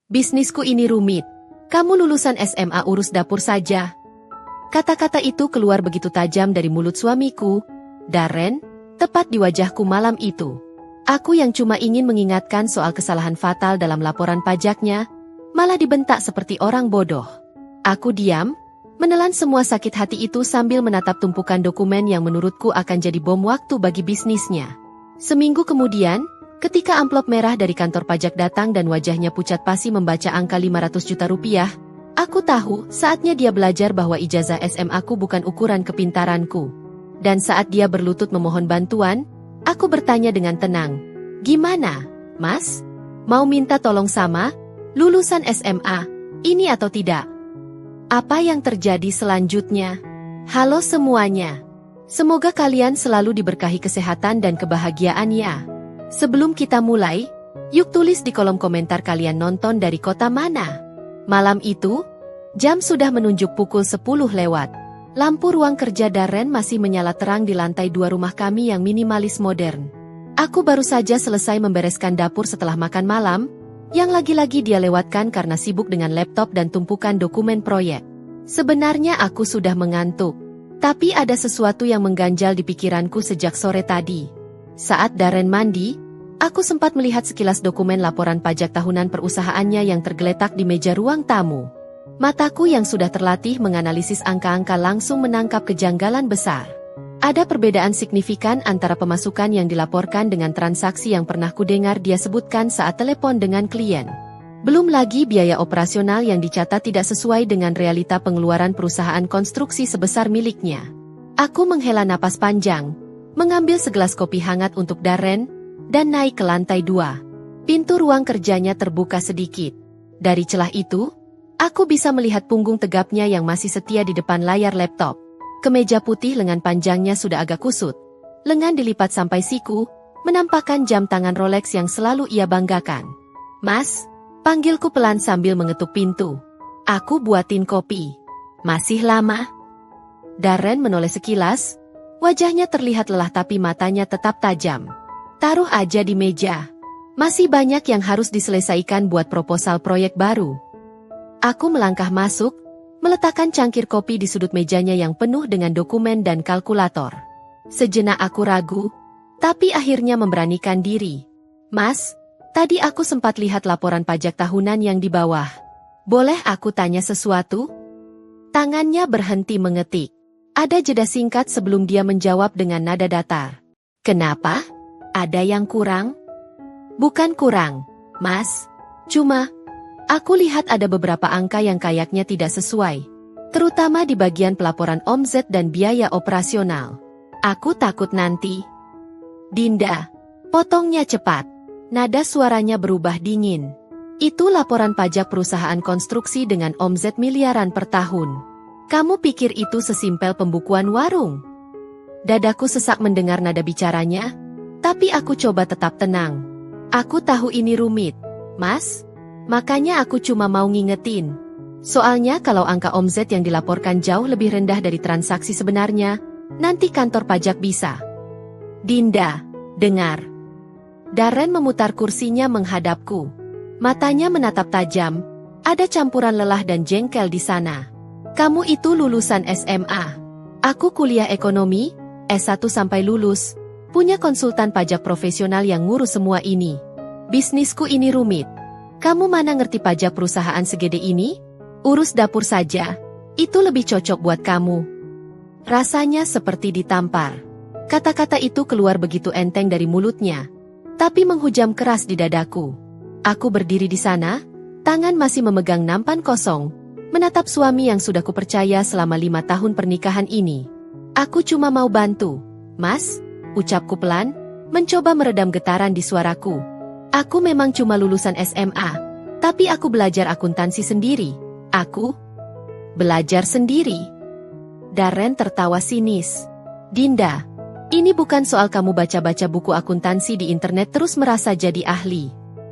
Bisnisku ini rumit. Kamu lulusan SMA urus dapur saja. Kata-kata itu keluar begitu tajam dari mulut suamiku, Darren, tepat di wajahku malam itu. Aku yang cuma ingin mengingatkan soal kesalahan fatal dalam laporan pajaknya, malah dibentak seperti orang bodoh. Aku diam, menelan semua sakit hati itu sambil menatap tumpukan dokumen yang menurutku akan jadi bom waktu bagi bisnisnya. Seminggu kemudian, ketika amplop merah dari kantor pajak datang dan wajahnya pucat pasi membaca angka 500 juta rupiah, aku tahu saatnya dia belajar bahwa ijazah SMA-ku bukan ukuran kepintaranku. Dan saat dia berlutut memohon bantuan, aku bertanya dengan tenang, "Gimana, Mas? Mau minta tolong sama lulusan SMA ini atau tidak?" Apa yang terjadi selanjutnya? Halo semuanya. Semoga kalian selalu diberkahi kesehatan dan kebahagiaan ya. Sebelum kita mulai, yuk tulis di kolom komentar kalian nonton dari kota mana. Malam itu, jam sudah menunjuk pukul 10 lewat. Lampu ruang kerja Darren masih menyala terang di lantai 2 rumah kami yang minimalis modern. Aku baru saja selesai membereskan dapur setelah makan malam, yang lagi-lagi dia lewatkan karena sibuk dengan laptop dan tumpukan dokumen proyek. Sebenarnya aku sudah mengantuk, tapi ada sesuatu yang mengganjal di pikiranku sejak sore tadi. Saat Darren mandi, aku sempat melihat sekilas dokumen laporan pajak tahunan perusahaannya yang tergeletak di meja ruang tamu. Mataku yang sudah terlatih menganalisis angka-angka langsung menangkap kejanggalan besar. Ada perbedaan signifikan antara pemasukan yang dilaporkan dengan transaksi yang pernah kudengar dia sebutkan saat telepon dengan klien. Belum lagi biaya operasional yang dicatat tidak sesuai dengan realita pengeluaran perusahaan konstruksi sebesar miliknya. Aku menghela napas panjang, mengambil segelas kopi hangat untuk Darren, dan naik ke lantai 2. Pintu ruang kerjanya terbuka sedikit. Dari celah itu, aku bisa melihat punggung tegapnya yang masih setia di depan layar laptop. Kemeja putih lengan panjangnya sudah agak kusut. Lengan dilipat sampai siku, menampakkan jam tangan Rolex yang selalu ia banggakan. "Mas," panggilku pelan sambil mengetuk pintu. "Aku buatin kopi." "Masih lama?" Darren menoleh sekilas, wajahnya terlihat lelah tapi matanya tetap tajam. "Taruh aja di meja. Masih banyak yang harus diselesaikan buat proposal proyek baru." Aku melangkah masuk, meletakkan cangkir kopi di sudut mejanya yang penuh dengan dokumen dan kalkulator. Sejenak aku ragu, tapi akhirnya memberanikan diri. "Mas, tadi aku sempat lihat laporan pajak tahunan yang di bawah. Boleh aku tanya sesuatu?" Tangannya berhenti mengetik. Ada jeda singkat sebelum dia menjawab dengan nada datar. "Kenapa? Ada yang kurang?" "Bukan kurang, Mas. Cuma aku lihat ada beberapa angka yang kayaknya tidak sesuai, terutama di bagian pelaporan omzet dan biaya operasional. Aku takut nanti." "Dinda," potongnya cepat. Nada suaranya berubah dingin. "Itu laporan pajak perusahaan konstruksi dengan omzet miliaran per tahun. Kamu pikir itu sesimpel pembukuan warung?" Dadaku sesak mendengar nada bicaranya, tapi aku coba tetap tenang. "Aku tahu ini rumit, Mas. Makanya aku cuma mau ngingetin. Soalnya kalau angka omzet yang dilaporkan jauh lebih rendah dari transaksi sebenarnya, nanti kantor pajak bisa." "Dinda, dengar." Darren memutar kursinya menghadapku. Matanya menatap tajam, ada campuran lelah dan jengkel di sana. "Kamu itu lulusan SMA. Aku kuliah ekonomi, S1 sampai lulus, punya konsultan pajak profesional yang ngurus semua ini. Bisnisku ini rumit. Kamu mana ngerti pajak perusahaan segede ini? Urus dapur saja, itu lebih cocok buat kamu." Rasanya seperti ditampar. Kata-kata itu keluar begitu enteng dari mulutnya, tapi menghujam keras di dadaku. Aku berdiri di sana, tangan masih memegang nampan kosong, menatap suami yang sudah kupercaya selama 5 tahun pernikahan ini. "Aku cuma mau bantu, Mas," ucapku pelan, mencoba meredam getaran di suaraku. "Aku memang cuma lulusan SMA, tapi aku belajar akuntansi sendiri. Aku belajar sendiri." Darren tertawa sinis. "Dinda, ini bukan soal kamu baca-baca buku akuntansi di internet terus merasa jadi ahli.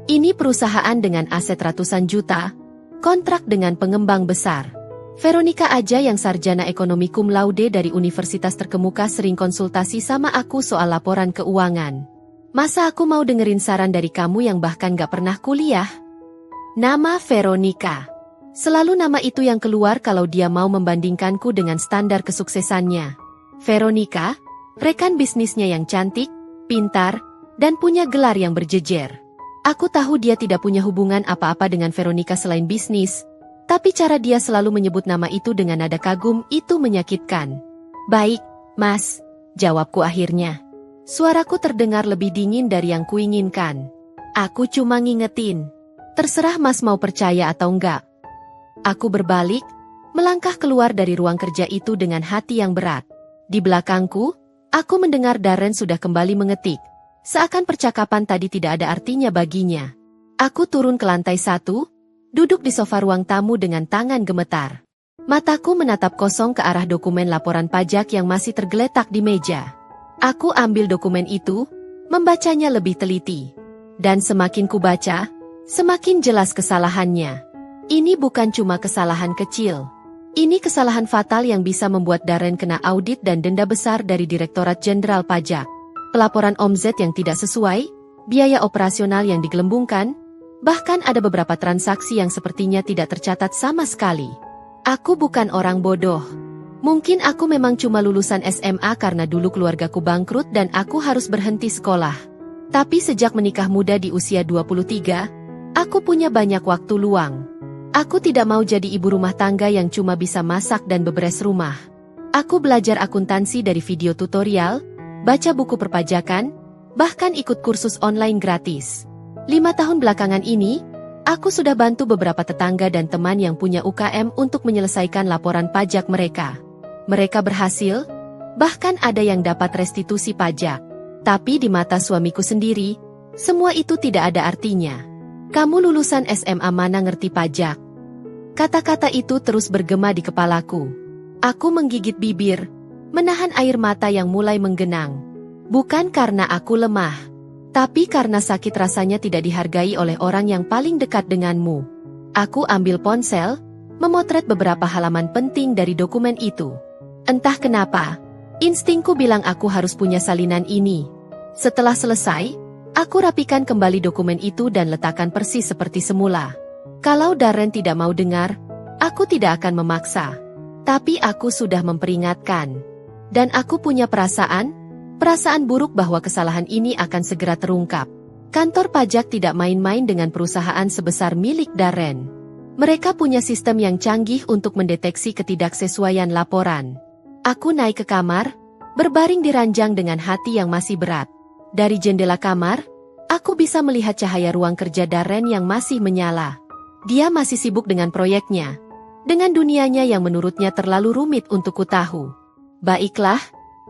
Ini perusahaan dengan aset ratusan juta, kontrak dengan pengembang besar. Veronica aja yang sarjana ekonomi cum laude dari universitas terkemuka sering konsultasi sama aku soal laporan keuangan. Masa aku mau dengerin saran dari kamu yang bahkan gak pernah kuliah?" Nama Veronica. Selalu nama itu yang keluar kalau dia mau membandingkanku dengan standar kesuksesannya. Veronica, rekan bisnisnya yang cantik, pintar, dan punya gelar yang berjejer. Aku tahu dia tidak punya hubungan apa-apa dengan Veronica selain bisnis, tapi cara dia selalu menyebut nama itu dengan nada kagum itu menyakitkan. Baik, Mas, jawabku akhirnya. Suaraku terdengar lebih dingin dari yang kuinginkan. Aku cuma ngingetin. Terserah Mas mau percaya atau enggak. Aku berbalik, melangkah keluar dari ruang kerja itu dengan hati yang berat. Di belakangku, aku mendengar Darren sudah kembali mengetik. Seakan percakapan tadi tidak ada artinya baginya. Aku turun ke lantai 1, duduk di sofa ruang tamu dengan tangan gemetar. Mataku menatap kosong ke arah dokumen laporan pajak yang masih tergeletak di meja. Aku ambil dokumen itu, membacanya lebih teliti. Dan semakin kubaca, semakin jelas kesalahannya. Ini bukan cuma kesalahan kecil. Ini kesalahan fatal yang bisa membuat Darren kena audit dan denda besar dari Direktorat Jenderal Pajak. Pelaporan omzet yang tidak sesuai, biaya operasional yang digelembungkan, bahkan ada beberapa transaksi yang sepertinya tidak tercatat sama sekali. Aku bukan orang bodoh. Mungkin aku memang cuma lulusan SMA karena dulu keluargaku bangkrut dan aku harus berhenti sekolah. Tapi sejak menikah muda di usia 23, aku punya banyak waktu luang. Aku tidak mau jadi ibu rumah tangga yang cuma bisa masak dan beberes rumah. Aku belajar akuntansi dari video tutorial, baca buku perpajakan, bahkan ikut kursus online gratis. 5 tahun belakangan ini, aku sudah bantu beberapa tetangga dan teman yang punya UKM untuk menyelesaikan laporan pajak mereka. Mereka berhasil, bahkan ada yang dapat restitusi pajak. Tapi di mata suamiku sendiri, semua itu tidak ada artinya. Kamu lulusan SMA mana ngerti pajak? Kata-kata itu terus bergema di kepalaku. Aku menggigit bibir, menahan air mata yang mulai menggenang. Bukan karena aku lemah, tapi karena sakit rasanya tidak dihargai oleh orang yang paling dekat denganmu. Aku ambil ponsel, memotret beberapa halaman penting dari dokumen itu. Entah kenapa, instingku bilang aku harus punya salinan ini. Setelah selesai, aku rapikan kembali dokumen itu dan letakkan persis seperti semula. Kalau Darren tidak mau dengar, aku tidak akan memaksa. Tapi aku sudah memperingatkan. Dan aku punya perasaan buruk bahwa kesalahan ini akan segera terungkap. Kantor pajak tidak main-main dengan perusahaan sebesar milik Darren. Mereka punya sistem yang canggih untuk mendeteksi ketidaksesuaian laporan. Aku naik ke kamar, berbaring di ranjang dengan hati yang masih berat. Dari jendela kamar, aku bisa melihat cahaya ruang kerja Darren yang masih menyala. Dia masih sibuk dengan proyeknya, dengan dunianya yang menurutnya terlalu rumit untuk kutahu. Baiklah,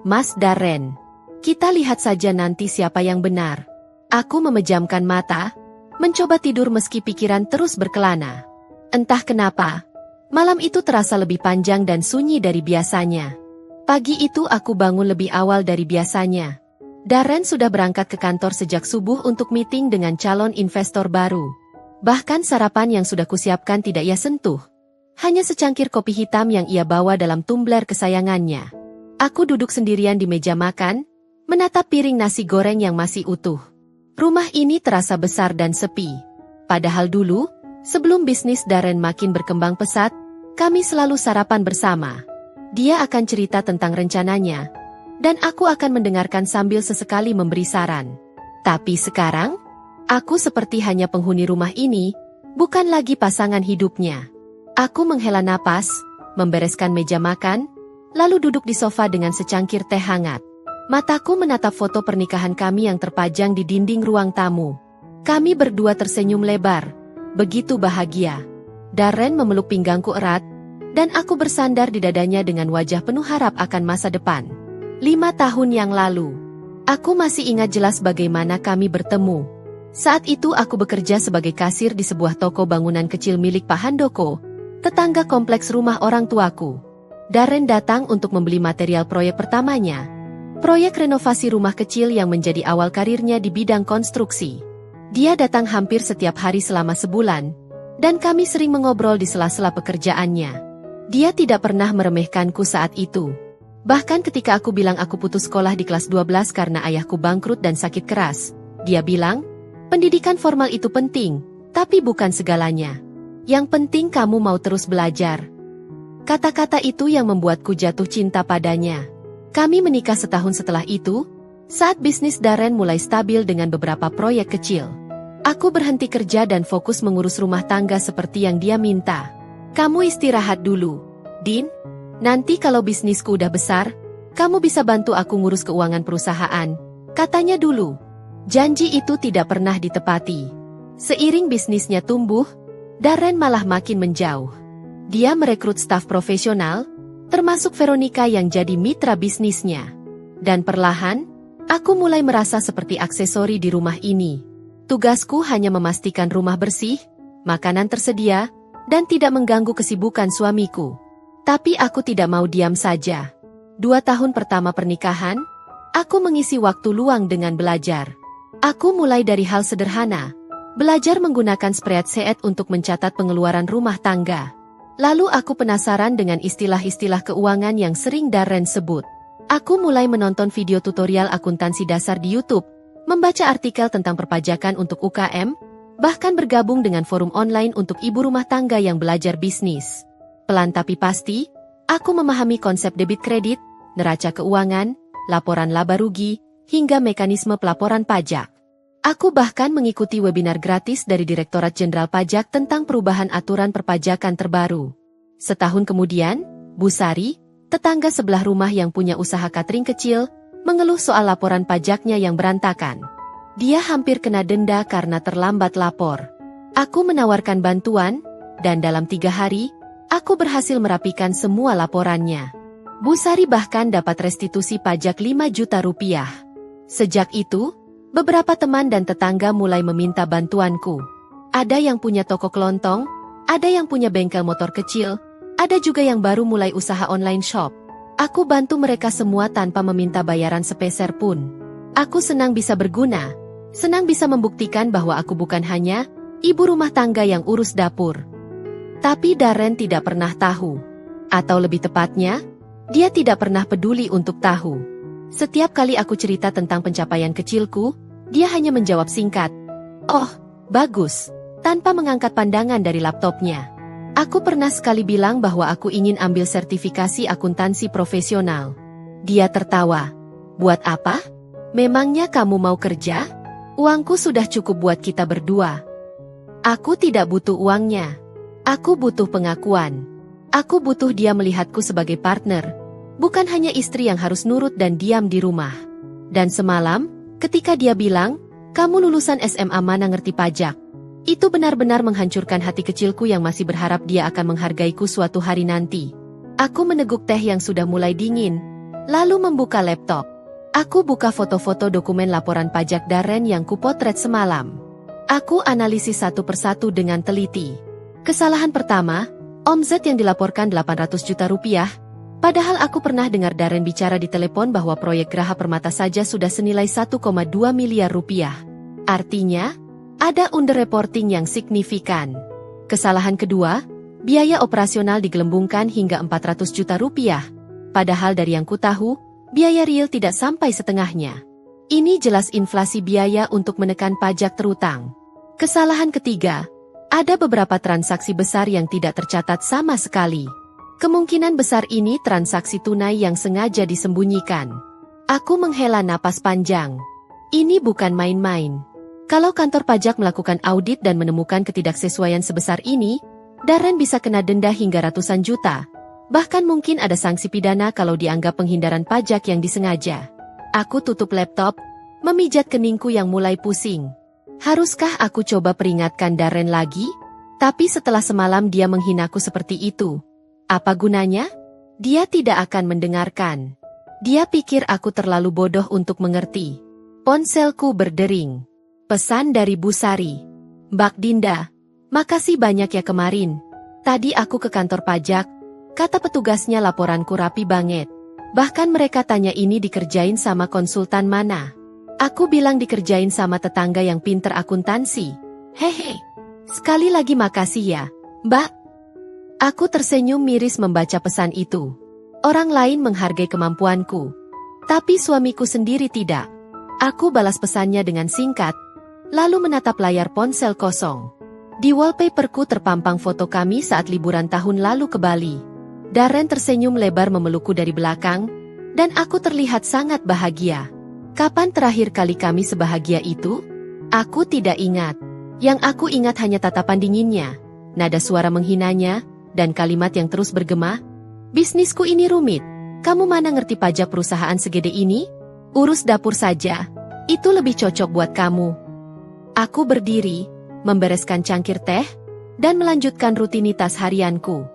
Mas Darren. Kita lihat saja nanti siapa yang benar. Aku memejamkan mata, mencoba tidur meski pikiran terus berkelana. Entah kenapa, malam itu terasa lebih panjang dan sunyi dari biasanya. Pagi itu aku bangun lebih awal dari biasanya. Darren sudah berangkat ke kantor sejak subuh untuk meeting dengan calon investor baru. Bahkan sarapan yang sudah kusiapkan tidak ia sentuh. Hanya secangkir kopi hitam yang ia bawa dalam tumbler kesayangannya. Aku duduk sendirian di meja makan, menatap piring nasi goreng yang masih utuh. Rumah ini terasa besar dan sepi. Padahal dulu, sebelum bisnis Darren makin berkembang pesat, kami selalu sarapan bersama. Dia akan cerita tentang rencananya, dan aku akan mendengarkan sambil sesekali memberi saran. Tapi sekarang, aku seperti hanya penghuni rumah ini, bukan lagi pasangan hidupnya. Aku menghela napas, membereskan meja makan, lalu duduk di sofa dengan secangkir teh hangat. Mataku menatap foto pernikahan kami yang terpajang di dinding ruang tamu. Kami berdua tersenyum lebar, begitu bahagia. Darren memeluk pinggangku erat, dan aku bersandar di dadanya dengan wajah penuh harap akan masa depan. 5 tahun yang lalu, aku masih ingat jelas bagaimana kami bertemu. Saat itu aku bekerja sebagai kasir di sebuah toko bangunan kecil milik Pak Handoko, tetangga kompleks rumah orang tuaku. Darren datang untuk membeli material proyek pertamanya. Proyek renovasi rumah kecil yang menjadi awal karirnya di bidang konstruksi. Dia datang hampir setiap hari selama sebulan, dan kami sering mengobrol di sela-sela pekerjaannya. Dia tidak pernah meremehkanku saat itu. Bahkan ketika aku bilang aku putus sekolah di kelas 12 karena ayahku bangkrut dan sakit keras, dia bilang, pendidikan formal itu penting, Tapi bukan segalanya. Yang penting kamu mau terus belajar. Kata-kata itu yang membuatku jatuh cinta padanya. Kami menikah setahun setelah itu, saat bisnis Darren mulai stabil dengan beberapa proyek kecil. Aku berhenti kerja dan fokus mengurus rumah tangga seperti yang dia minta. Kamu istirahat dulu, Din. Nanti kalau bisnisku udah besar, kamu bisa bantu aku ngurus keuangan perusahaan, katanya dulu. Janji itu tidak pernah ditepati. Seiring bisnisnya tumbuh, Darren malah makin menjauh. Dia merekrut staf profesional, termasuk Veronica yang jadi mitra bisnisnya. Dan perlahan, aku mulai merasa seperti aksesori di rumah ini. Tugasku hanya memastikan rumah bersih, makanan tersedia, dan tidak mengganggu kesibukan suamiku. Tapi aku tidak mau diam saja. 2 tahun pertama pernikahan, aku mengisi waktu luang dengan belajar. Aku mulai dari hal sederhana, belajar menggunakan spreadsheet untuk mencatat pengeluaran rumah tangga. Lalu aku penasaran dengan istilah-istilah keuangan yang sering Darren sebut. Aku mulai menonton video tutorial akuntansi dasar di YouTube, membaca artikel tentang perpajakan untuk UKM, bahkan bergabung dengan forum online untuk ibu rumah tangga yang belajar bisnis. Pelan tapi pasti, aku memahami konsep debit kredit, neraca keuangan, laporan laba rugi, hingga mekanisme pelaporan pajak. Aku bahkan mengikuti webinar gratis dari Direktorat Jenderal Pajak tentang perubahan aturan perpajakan terbaru. Setahun kemudian, Bu Sari, tetangga sebelah rumah yang punya usaha catering kecil, mengeluh soal laporan pajaknya yang berantakan. Dia hampir kena denda karena terlambat lapor. Aku menawarkan bantuan, dan dalam 3 hari, aku berhasil merapikan semua laporannya. Bu Sari bahkan dapat restitusi pajak 5 juta rupiah. Sejak itu, beberapa teman dan tetangga mulai meminta bantuanku. Ada yang punya toko kelontong, ada yang punya bengkel motor kecil, ada juga yang baru mulai usaha online shop. Aku bantu mereka semua tanpa meminta bayaran sepeser pun. Aku senang bisa berguna, senang bisa membuktikan bahwa aku bukan hanya ibu rumah tangga yang urus dapur. Tapi Darren tidak pernah tahu. Atau lebih tepatnya, dia tidak pernah peduli untuk tahu. Setiap kali aku cerita tentang pencapaian kecilku, dia hanya menjawab singkat, "Oh, bagus," tanpa mengangkat pandangan dari laptopnya. Aku pernah sekali bilang bahwa aku ingin ambil sertifikasi akuntansi profesional. Dia tertawa. "Buat apa? Memangnya kamu mau kerja? Uangku sudah cukup buat kita berdua." Aku tidak butuh uangnya. Aku butuh pengakuan. Aku butuh dia melihatku sebagai partner, bukan hanya istri yang harus nurut dan diam di rumah. Dan semalam, ketika dia bilang, "Kamu lulusan SMA mana ngerti pajak?" Itu benar-benar menghancurkan hati kecilku yang masih berharap dia akan menghargaiku suatu hari nanti. Aku meneguk teh yang sudah mulai dingin, lalu membuka laptop. Aku buka foto-foto dokumen laporan pajak Darren yang kupotret semalam. Aku analisis satu persatu dengan teliti. Kesalahan pertama, omzet yang dilaporkan 800 juta rupiah, padahal aku pernah dengar Darren bicara di telepon bahwa proyek Geraha Permata saja sudah senilai 1,2 miliar rupiah. Artinya, ada underreporting yang signifikan. Kesalahan kedua, biaya operasional digelembungkan hingga 400 juta rupiah, padahal dari yang ku tahu, biaya real tidak sampai setengahnya. Ini jelas inflasi biaya untuk menekan pajak terutang. Kesalahan ketiga, ada beberapa transaksi besar yang tidak tercatat sama sekali. Kemungkinan besar ini transaksi tunai yang sengaja disembunyikan. Aku menghela napas panjang. Ini bukan main-main. Kalau kantor pajak melakukan audit dan menemukan ketidaksesuaian sebesar ini, Darren bisa kena denda hingga ratusan juta. Bahkan mungkin ada sanksi pidana kalau dianggap penghindaran pajak yang disengaja. Aku tutup laptop, memijat keningku yang mulai pusing. Haruskah aku coba peringatkan Darren lagi? Tapi setelah semalam dia menghinaku seperti itu, apa gunanya? Dia tidak akan mendengarkan. Dia pikir aku terlalu bodoh untuk mengerti. Ponselku berdering. Pesan dari Bu Sari. "Mbak Dinda, makasih banyak ya kemarin. Tadi aku ke kantor pajak, kata petugasnya laporanku rapi banget. Bahkan mereka tanya ini dikerjain sama konsultan mana. Aku bilang dikerjain sama tetangga yang pinter akuntansi. Hehe. Sekali lagi makasih ya, Mbak." Aku tersenyum miris membaca pesan itu. Orang lain menghargai kemampuanku, tapi suamiku sendiri tidak. Aku balas pesannya dengan singkat, lalu menatap layar ponsel kosong. Di wallpaperku terpampang foto kami saat liburan tahun lalu ke Bali. Darren tersenyum lebar memelukku dari belakang, dan aku terlihat sangat bahagia. Kapan terakhir kali kami sebahagia itu? Aku tidak ingat. Yang aku ingat hanya tatapan dinginnya, nada suara menghinanya, dan kalimat yang terus bergema. Bisnisku ini rumit. Kamu mana ngerti pajak perusahaan segede ini? Urus dapur saja. Itu lebih cocok buat kamu. Aku berdiri, membereskan cangkir teh, dan melanjutkan rutinitas harianku.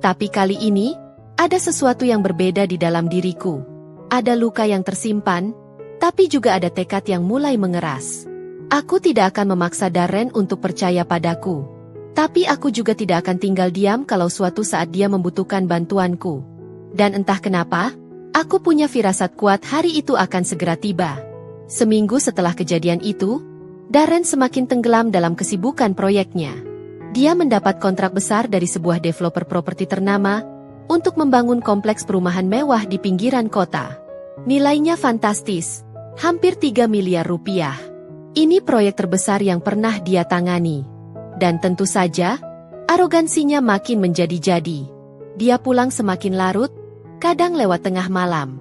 Tapi kali ini, ada sesuatu yang berbeda di dalam diriku. Ada luka yang tersimpan, tapi juga ada tekad yang mulai mengeras. Aku tidak akan memaksa Darren untuk percaya padaku. Tapi aku juga tidak akan tinggal diam kalau suatu saat dia membutuhkan bantuanku. Dan entah kenapa, aku punya firasat kuat hari itu akan segera tiba. Seminggu setelah kejadian itu, Darren semakin tenggelam dalam kesibukan proyeknya. Dia mendapat kontrak besar dari sebuah developer properti ternama untuk membangun kompleks perumahan mewah di pinggiran kota. Nilainya fantastis, hampir 3 miliar rupiah. Ini proyek terbesar yang pernah dia tangani. Dan tentu saja, arogansinya makin menjadi-jadi. Dia pulang semakin larut, kadang lewat tengah malam.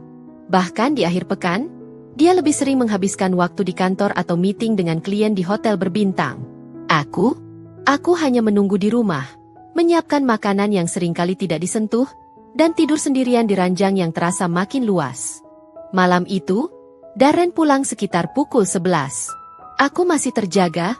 Bahkan di akhir pekan, dia lebih sering menghabiskan waktu di kantor atau meeting dengan klien di hotel berbintang. Aku hanya menunggu di rumah, menyiapkan makanan yang seringkali tidak disentuh, dan tidur sendirian di ranjang yang terasa makin luas. Malam itu, Darren pulang sekitar pukul 11. Aku masih terjaga,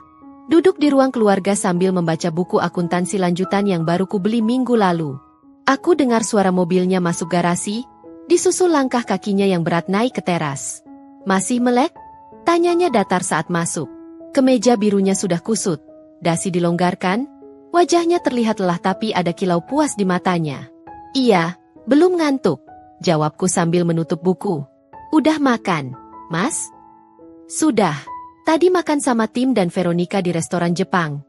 duduk di ruang keluarga sambil membaca buku akuntansi lanjutan yang baru kubeli minggu lalu. Aku dengar suara mobilnya masuk garasi, disusul langkah kakinya yang berat naik ke teras. Masih melek? Tanyanya datar saat masuk. Kemeja birunya sudah kusut, dasi dilonggarkan, wajahnya terlihat lelah tapi ada kilau puas di matanya. Iya, belum ngantuk, jawabku sambil menutup buku. Udah makan, Mas? Sudah, tadi makan sama Tim dan Veronica di restoran Jepang.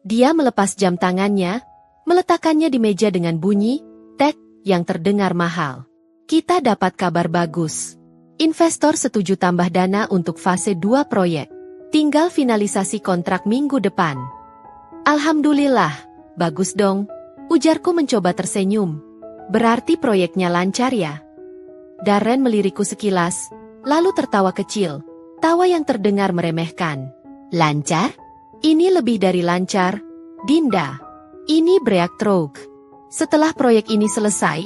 Dia melepas jam tangannya, meletakkannya di meja dengan bunyi, tek, yang terdengar mahal. Kita dapat kabar bagus. Investor setuju tambah dana untuk fase 2 proyek. Tinggal finalisasi kontrak minggu depan. Alhamdulillah, bagus dong, ujarku mencoba tersenyum. Berarti proyeknya lancar ya? Darren melirikku sekilas, lalu tertawa kecil, tawa yang terdengar meremehkan. Lancar? Ini lebih dari lancar, Dinda. Ini breakthrough. Setelah proyek ini selesai,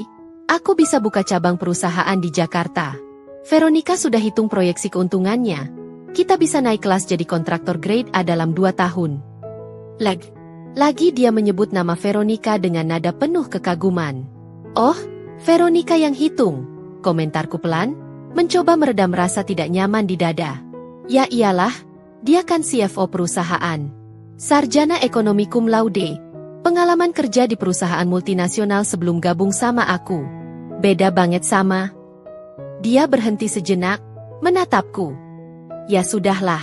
aku bisa buka cabang perusahaan di Jakarta. Veronica sudah hitung proyeksi keuntungannya. Kita bisa naik kelas jadi kontraktor grade A dalam 2 tahun. Lagi dia menyebut nama Veronica dengan nada penuh kekaguman. Oh, Veronica yang hitung, komentarku pelan, mencoba meredam rasa tidak nyaman di dada. Ya iyalah, dia kan CFO perusahaan. Sarjana ekonomi cum laude. Pengalaman kerja di perusahaan multinasional sebelum gabung sama aku. Beda banget sama. Dia berhenti sejenak, menatapku. Ya sudahlah.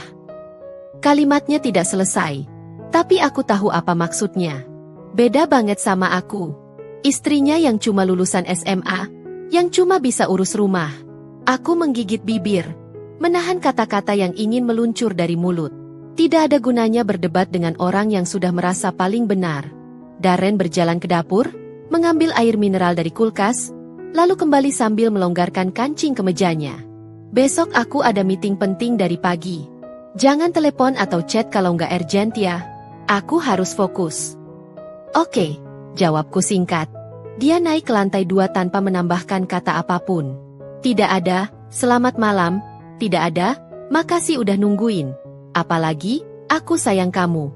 Kalimatnya tidak selesai, tapi aku tahu apa maksudnya. Beda banget sama aku. Istrinya yang cuma lulusan SMA, yang cuma bisa urus rumah. Aku menggigit bibir, menahan kata-kata yang ingin meluncur dari mulut. Tidak ada gunanya berdebat dengan orang yang sudah merasa paling benar. Darren berjalan ke dapur, mengambil air mineral dari kulkas, lalu kembali sambil melonggarkan kancing kemejanya. Besok aku ada meeting penting dari pagi. Jangan telepon atau chat kalau nggak urgent ya. Aku harus fokus. Oke, jawabku singkat. Dia naik ke lantai 2 tanpa menambahkan kata apapun. Tidak ada, selamat malam. Tidak ada, makasih udah nungguin. Apalagi, aku sayang kamu.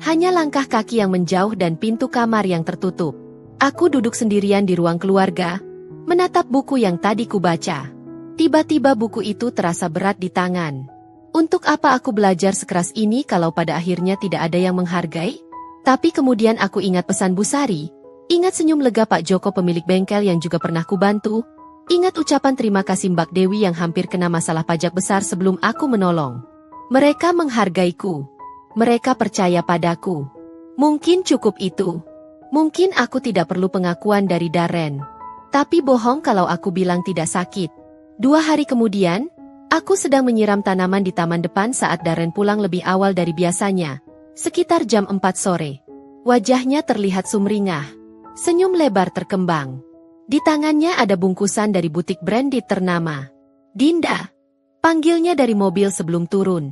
Hanya langkah kaki yang menjauh dan pintu kamar yang tertutup. Aku duduk sendirian di ruang keluarga, menatap buku yang tadi kubaca. Tiba-tiba buku itu terasa berat di tangan. Untuk apa aku belajar sekeras ini kalau pada akhirnya tidak ada yang menghargai? Tapi kemudian aku ingat pesan Bu Sari, ingat senyum lega Pak Joko pemilik bengkel yang juga pernah kubantu, ingat ucapan terima kasih Mbak Dewi yang hampir kena masalah pajak besar sebelum aku menolong. Mereka menghargaiku. Mereka percaya padaku. Mungkin cukup itu. Mungkin aku tidak perlu pengakuan dari Darren. Tapi bohong kalau aku bilang tidak sakit. 2 hari kemudian, aku sedang menyiram tanaman di taman depan saat Darren pulang lebih awal dari biasanya. Sekitar jam 4 sore. Wajahnya terlihat sumringah. Senyum lebar terkembang. Di tangannya ada bungkusan dari butik branded ternama. Dinda, panggilnya dari mobil sebelum turun.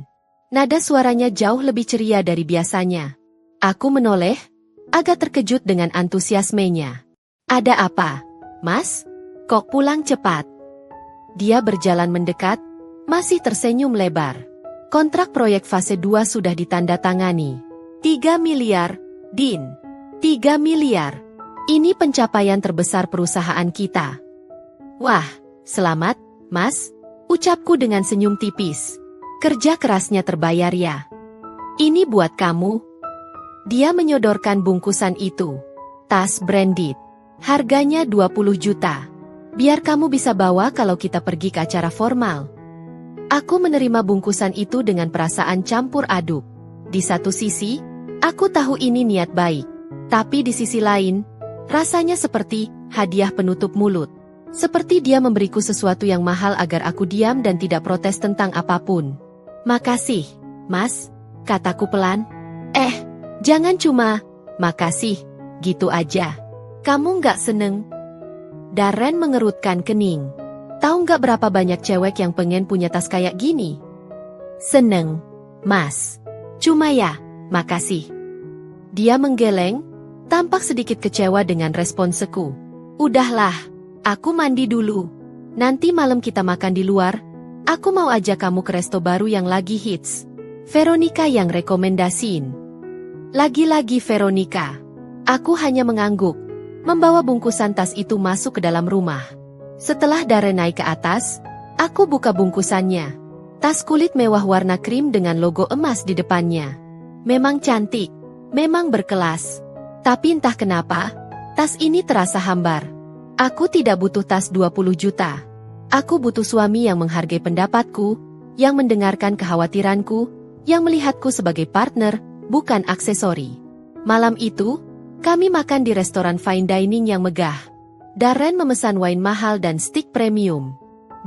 Nada suaranya jauh lebih ceria dari biasanya. Aku menoleh, agak terkejut dengan antusiasmenya. Ada apa, Mas? Kok pulang cepat? Dia berjalan mendekat, masih tersenyum lebar. Kontrak proyek fase 2 sudah ditandatangani. 3 miliar, Din. 3 miliar. Ini pencapaian terbesar perusahaan kita. Wah, selamat, Mas, ucapku dengan senyum tipis. Kerja kerasnya terbayar ya. Ini buat kamu. Dia menyodorkan bungkusan itu. Tas branded. Harganya 20 juta. Biar kamu bisa bawa kalau kita pergi ke acara formal. Aku menerima bungkusan itu dengan perasaan campur aduk. Di satu sisi, aku tahu ini niat baik. Tapi di sisi lain, rasanya seperti hadiah penutup mulut. Seperti dia memberiku sesuatu yang mahal agar aku diam dan tidak protes tentang apapun. Makasih, Mas, kataku pelan. Jangan cuma, makasih, gitu aja. Kamu nggak seneng? Darren mengerutkan kening. Tahu nggak berapa banyak cewek yang pengen punya tas kayak gini? Seneng, Mas. Cuma ya, makasih. Dia menggeleng, tampak sedikit kecewa dengan responseku. Udahlah, aku mandi dulu. Nanti malam kita makan di luar. Aku mau ajak kamu ke resto baru yang lagi hits. Veronica yang rekomendasiin. Lagi-lagi Veronica. Aku hanya mengangguk, membawa bungkusan tas itu masuk ke dalam rumah. Setelah Darren naik ke atas, aku buka bungkusannya. Tas kulit mewah warna krim dengan logo emas di depannya. Memang cantik, memang berkelas. Tapi entah kenapa, tas ini terasa hambar. Aku tidak butuh tas 20 juta. Aku butuh suami yang menghargai pendapatku, yang mendengarkan kekhawatiranku, yang melihatku sebagai partner, bukan aksesori. Malam itu, kami makan di restoran fine dining yang megah. Darren memesan wine mahal dan steak premium.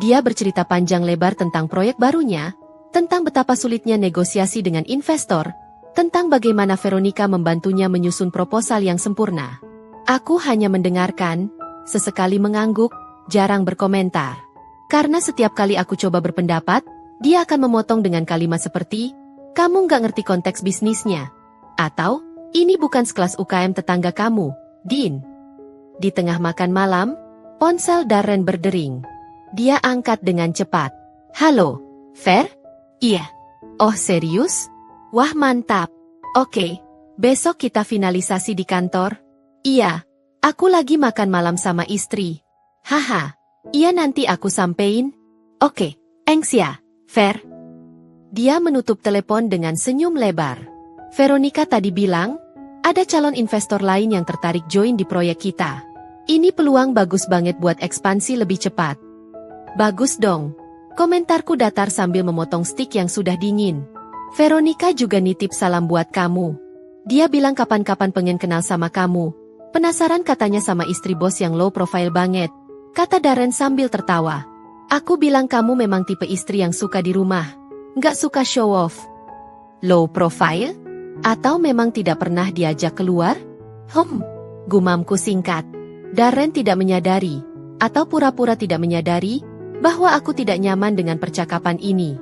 Dia bercerita panjang lebar tentang proyek barunya, tentang betapa sulitnya negosiasi dengan investor, tentang bagaimana Veronica membantunya menyusun proposal yang sempurna. Aku hanya mendengarkan, sesekali mengangguk, jarang berkomentar. Karena setiap kali aku coba berpendapat, dia akan memotong dengan kalimat seperti, "Kamu nggak ngerti konteks bisnisnya." Atau, "Ini bukan sekelas UKM tetangga kamu, Din." Di tengah makan malam, ponsel Darren berdering. Dia angkat dengan cepat. "Halo, Fer? Iya. Oh serius? Wah mantap. Oke, besok kita finalisasi di kantor?" "Iya, aku lagi makan malam sama istri." "Haha, iya nanti aku sampein." "Oke, thanks ya, Fer." Dia menutup telepon dengan senyum lebar. Veronica tadi bilang, ada calon investor lain yang tertarik join di proyek kita. Ini peluang bagus banget buat ekspansi lebih cepat. Bagus dong. Komentarku datar sambil memotong stik yang sudah dingin. Veronica juga nitip salam buat kamu. Dia bilang kapan-kapan pengen kenal sama kamu. Penasaran katanya sama istri bos yang low profile banget, kata Darren sambil tertawa. Aku bilang kamu memang tipe istri yang suka di rumah, nggak suka show off. Low profile? Atau memang tidak pernah diajak keluar? Gumamku singkat. Darren tidak menyadari, atau pura-pura tidak menyadari, bahwa aku tidak nyaman dengan percakapan ini.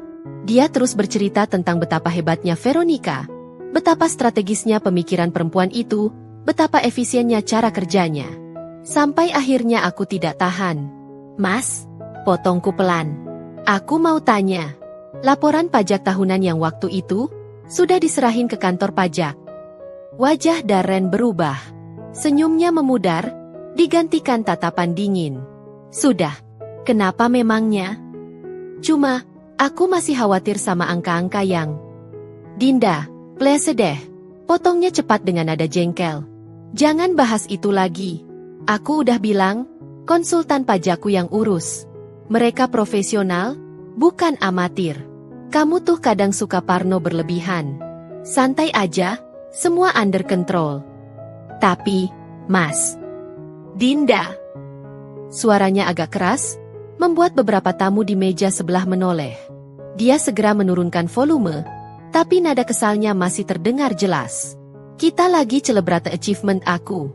Dia terus bercerita tentang betapa hebatnya Veronica, betapa strategisnya pemikiran perempuan itu, betapa efisiennya cara kerjanya. Sampai akhirnya aku tidak tahan. "Mas," potongku pelan. "Aku mau tanya. Laporan pajak tahunan yang waktu itu, sudah diserahin ke kantor pajak?" Wajah Darren berubah. Senyumnya memudar, digantikan tatapan dingin. "Sudah. Kenapa memangnya?" "Cuma, aku masih khawatir sama angka-angka yang..." "Dinda, please deh." Potongnya cepat dengan nada jengkel. "Jangan bahas itu lagi. Aku udah bilang, konsultan pajakku yang urus. Mereka profesional, bukan amatir. Kamu tuh kadang suka parno berlebihan. Santai aja, semua under control." "Tapi, Mas..." "Dinda." Suaranya agak keras, membuat beberapa tamu di meja sebelah menoleh. Dia segera menurunkan volume, Tapi nada kesalnya masih terdengar jelas. Kita lagi celebrate achievement aku.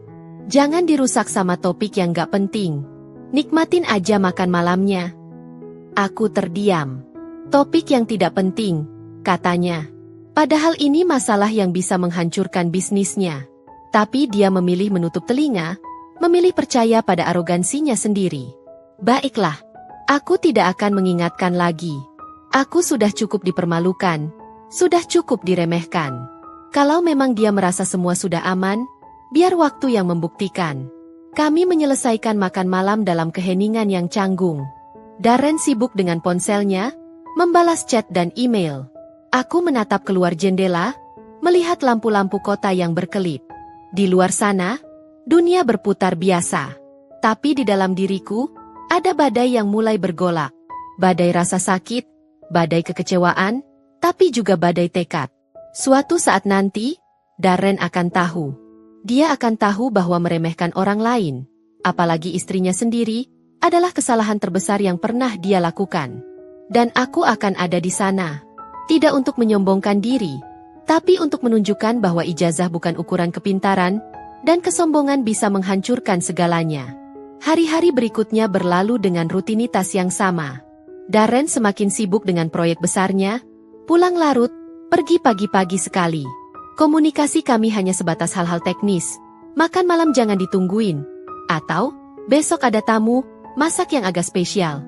Jangan dirusak sama topik yang gak penting. Nikmatin aja makan malamnya. Aku terdiam. Topik yang tidak penting, katanya. Padahal ini masalah yang bisa menghancurkan bisnisnya. Tapi dia memilih menutup telinga, memilih percaya pada arogansinya sendiri. Baiklah, aku tidak akan mengingatkan lagi. Aku sudah cukup dipermalukan, sudah cukup diremehkan. Kalau memang dia merasa semua sudah aman, biar waktu yang membuktikan. Kami menyelesaikan makan malam dalam keheningan yang canggung. Darren sibuk dengan ponselnya, membalas chat dan email. Aku menatap keluar jendela, melihat lampu-lampu kota yang berkelip. Di luar sana, dunia berputar biasa. Tapi di dalam diriku, ada badai yang mulai bergolak. Badai rasa sakit, badai kekecewaan, tapi juga badai tekad. Suatu saat nanti, Darren akan tahu. Dia akan tahu bahwa meremehkan orang lain, apalagi istrinya sendiri, adalah kesalahan terbesar yang pernah dia lakukan. Dan aku akan ada di sana. Tidak untuk menyombongkan diri, tapi untuk menunjukkan bahwa ijazah bukan ukuran kepintaran, dan kesombongan bisa menghancurkan segalanya. Hari-hari berikutnya berlalu dengan rutinitas yang sama. Darren semakin sibuk dengan proyek besarnya, pulang larut, pergi pagi-pagi sekali. Komunikasi kami hanya sebatas hal-hal teknis, makan malam jangan ditungguin, atau, besok ada tamu, masak yang agak spesial.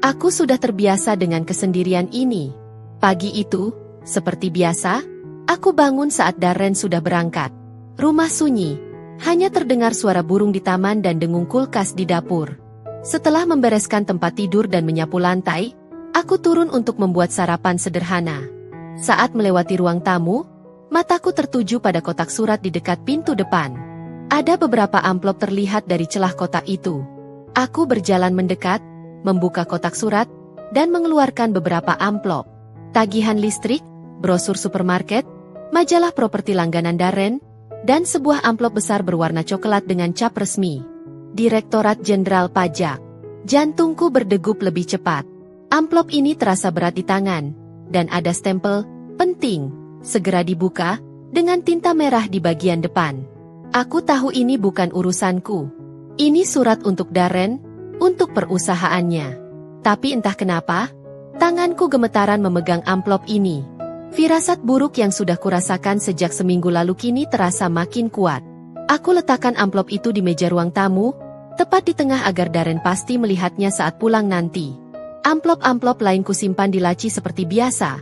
Aku sudah terbiasa dengan kesendirian ini. Pagi itu, seperti biasa, aku bangun saat Darren sudah berangkat. Rumah sunyi, hanya terdengar suara burung di taman dan dengung kulkas di dapur. Setelah membereskan tempat tidur dan menyapu lantai, aku turun untuk membuat sarapan sederhana. Saat melewati ruang tamu, mataku tertuju pada kotak surat di dekat pintu depan. Ada beberapa amplop terlihat dari celah kotak itu. Aku berjalan mendekat, membuka kotak surat, dan mengeluarkan beberapa amplop. Tagihan listrik, brosur supermarket, majalah properti langganan Darren, dan sebuah amplop besar berwarna coklat dengan cap resmi. Direktorat Jenderal Pajak. Jantungku berdegup lebih cepat. Amplop ini terasa berat di tangan, dan ada stempel, penting, segera dibuka, dengan tinta merah di bagian depan. Aku tahu ini bukan urusanku. Ini surat untuk Darren, untuk perusahaannya. Tapi entah kenapa, tanganku gemetaran memegang amplop ini. Firasat buruk yang sudah kurasakan sejak seminggu lalu kini terasa makin kuat. Aku letakkan amplop itu di meja ruang tamu, tepat di tengah agar Darren pasti melihatnya saat pulang nanti. Amplop-amplop lain kusimpan di laci seperti biasa.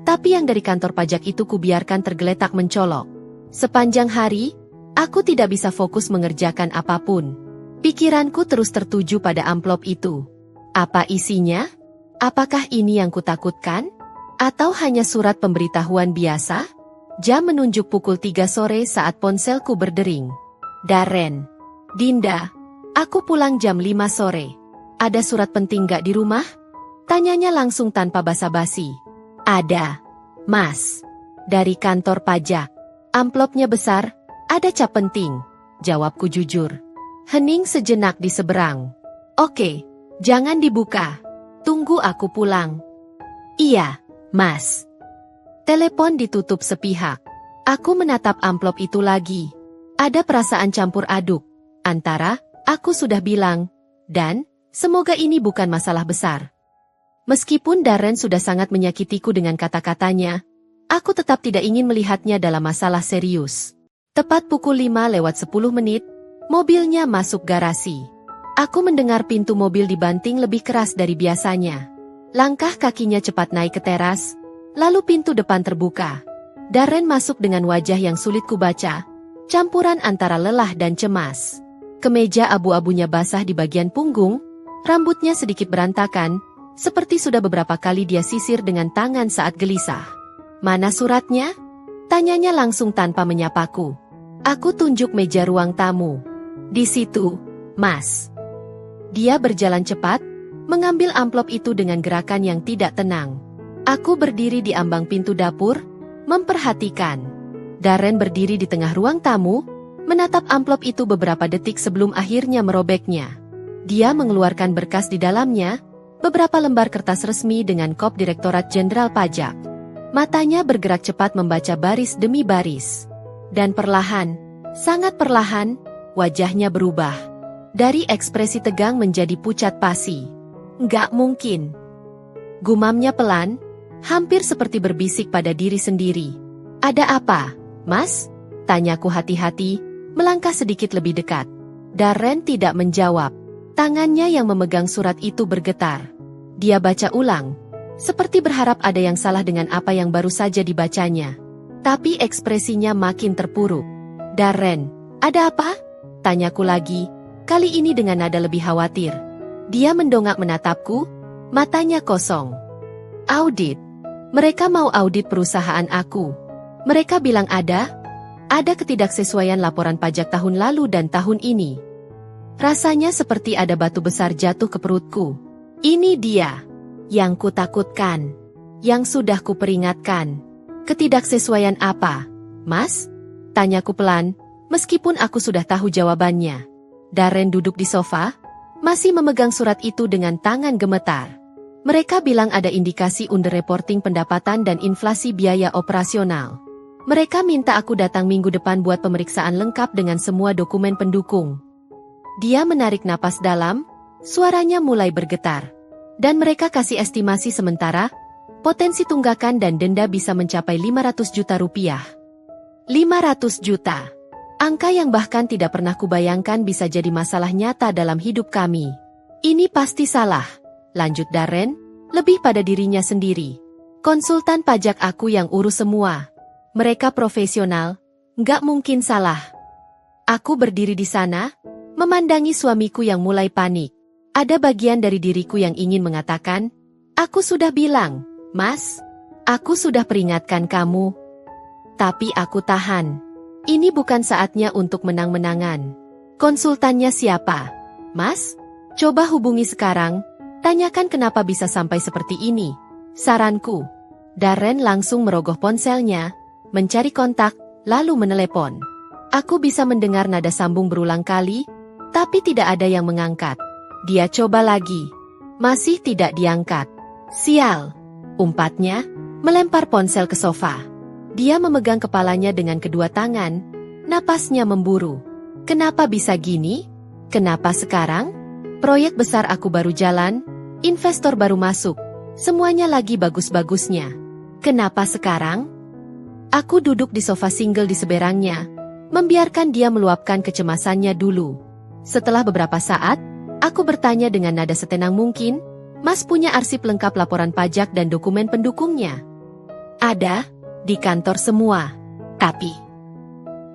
Tapi yang dari kantor pajak itu kubiarkan tergeletak mencolok. Sepanjang hari, aku tidak bisa fokus mengerjakan apapun. Pikiranku terus tertuju pada amplop itu. Apa isinya? Apakah ini yang kutakutkan? Atau hanya surat pemberitahuan biasa? Jam menunjuk pukul 3 sore saat ponselku berdering. Darren. Dinda. Aku pulang jam 5 sore. Ada surat penting gak di rumah? Tanyanya langsung tanpa basa-basi. Ada. Mas. Dari kantor pajak. Amplopnya besar, ada cap penting. Jawabku jujur. Hening sejenak di seberang. Oke, jangan dibuka. Tunggu aku pulang. Iya, Mas. Telepon ditutup sepihak. Aku menatap amplop itu lagi. Ada perasaan campur aduk. Antara, aku sudah bilang, dan, semoga ini bukan masalah besar. Meskipun Darren sudah sangat menyakitiku dengan kata-katanya, aku tetap tidak ingin melihatnya dalam masalah serius. Tepat pukul 5:10, mobilnya masuk garasi. Aku mendengar pintu mobil dibanting lebih keras dari biasanya. Langkah kakinya cepat naik ke teras, lalu pintu depan terbuka. Darren masuk dengan wajah yang sulit kubaca, campuran antara lelah dan cemas. Kemeja abu-abunya basah di bagian punggung, rambutnya sedikit berantakan, seperti sudah beberapa kali dia sisir dengan tangan saat gelisah. Mana suratnya? Tanyanya langsung tanpa menyapaku. Aku tunjuk meja ruang tamu. Di situ, Mas. Dia berjalan cepat, mengambil amplop itu dengan gerakan yang tidak tenang. Aku berdiri di ambang pintu dapur, memperhatikan. Darren berdiri di tengah ruang tamu, menatap amplop itu beberapa detik sebelum akhirnya merobeknya. Dia mengeluarkan berkas di dalamnya, beberapa lembar kertas resmi dengan kop Direktorat Jenderal Pajak. Matanya bergerak cepat membaca baris demi baris. Dan perlahan, sangat perlahan, wajahnya berubah. Dari ekspresi tegang menjadi pucat pasi. Nggak mungkin. Gumamnya pelan, hampir seperti berbisik pada diri sendiri. Ada apa, Mas? Tanyaku hati-hati, melangkah sedikit lebih dekat. Darren tidak menjawab. Tangannya yang memegang surat itu bergetar. Dia baca ulang, seperti berharap ada yang salah dengan apa yang baru saja dibacanya. Tapi ekspresinya makin terpuruk. Darren, ada apa? Tanyaku lagi, kali ini dengan nada lebih khawatir. Dia mendongak menatapku, matanya kosong. Audit. Mereka mau audit perusahaan aku. Mereka bilang ada ketidaksesuaian laporan pajak tahun lalu dan tahun ini. Rasanya seperti ada batu besar jatuh ke perutku. Ini dia yang kutakutkan, yang sudah kuperingatkan. Ketidaksesuaian apa, Mas? Tanyaku pelan, meskipun aku sudah tahu jawabannya. Darren duduk di sofa, masih memegang surat itu dengan tangan gemetar. Mereka bilang ada indikasi underreporting pendapatan dan inflasi biaya operasional. Mereka minta aku datang minggu depan buat pemeriksaan lengkap dengan semua dokumen pendukung. Dia menarik napas dalam, suaranya mulai bergetar. Dan mereka kasih estimasi sementara, potensi tunggakan dan denda bisa mencapai 500 juta rupiah. 500 juta. Angka yang bahkan tidak pernah kubayangkan bisa jadi masalah nyata dalam hidup kami. Ini pasti salah, lanjut Darren, lebih pada dirinya sendiri. Konsultan pajak aku yang urus semua. Mereka profesional, nggak mungkin salah. Aku berdiri di sana, memandangi suamiku yang mulai panik. Ada bagian dari diriku yang ingin mengatakan, aku sudah bilang, Mas, aku sudah peringatkan kamu. Tapi aku tahan. Ini bukan saatnya untuk menang-menangan. Konsultannya siapa? Mas? Coba hubungi sekarang, tanyakan kenapa bisa sampai seperti ini. Saranku. Darren langsung merogoh ponselnya, mencari kontak, lalu menelepon. Aku bisa mendengar nada sambung berulang kali, tapi tidak ada yang mengangkat. Dia coba lagi. Masih tidak diangkat. Sial. Umpatnya, melempar ponsel ke sofa. Dia memegang kepalanya dengan kedua tangan, napasnya memburu. Kenapa bisa gini? Kenapa sekarang? Proyek besar aku baru jalan, investor baru masuk, semuanya lagi bagus-bagusnya. Kenapa sekarang? Aku duduk di sofa single di seberangnya, membiarkan dia meluapkan kecemasannya dulu. Setelah beberapa saat, aku bertanya dengan nada setenang mungkin, Mas punya arsip lengkap laporan pajak dan dokumen pendukungnya? Ada, di kantor semua. Tapi,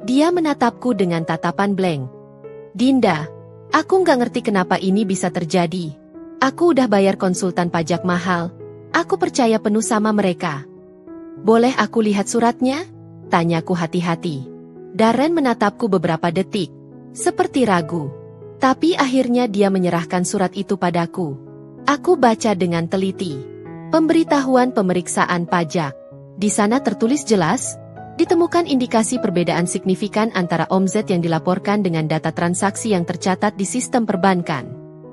dia menatapku dengan tatapan blank. Dinda, aku nggak ngerti kenapa ini bisa terjadi. Aku udah bayar konsultan pajak mahal. Aku percaya penuh sama mereka. Boleh aku lihat suratnya? Tanyaku hati-hati. Darren menatapku beberapa detik, seperti ragu. Tapi akhirnya dia menyerahkan surat itu padaku. Aku baca dengan teliti. Pemberitahuan pemeriksaan pajak. Di sana tertulis jelas, ditemukan indikasi perbedaan signifikan antara omzet yang dilaporkan dengan data transaksi yang tercatat di sistem perbankan.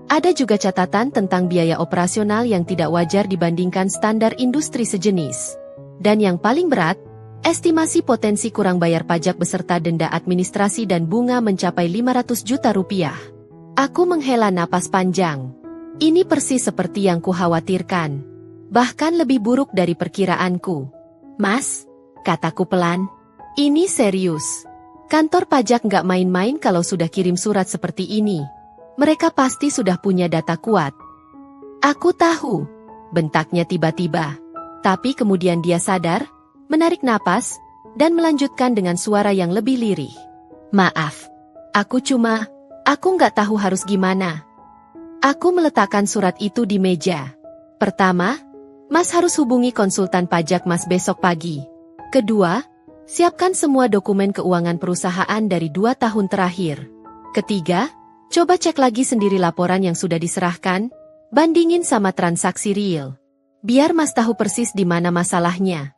Ada juga catatan tentang biaya operasional yang tidak wajar dibandingkan standar industri sejenis. Dan yang paling berat, estimasi potensi kurang bayar pajak beserta denda administrasi dan bunga mencapai 500 juta rupiah. Aku menghela napas panjang. Ini persis seperti yang kukhawatirkan. Bahkan lebih buruk dari perkiraanku. Mas, kataku pelan, ini serius. Kantor pajak nggak main-main kalau sudah kirim surat seperti ini. Mereka pasti sudah punya data kuat. Aku tahu, bentaknya tiba-tiba. Tapi kemudian dia sadar, menarik napas, dan melanjutkan dengan suara yang lebih lirih. Maaf, aku nggak tahu harus gimana. Aku meletakkan surat itu di meja. Pertama, Mas harus hubungi konsultan pajak Mas besok pagi. Kedua, siapkan semua dokumen keuangan perusahaan dari 2 tahun terakhir. Ketiga, coba cek lagi sendiri laporan yang sudah diserahkan, bandingin sama transaksi real. Biar Mas tahu persis di mana masalahnya.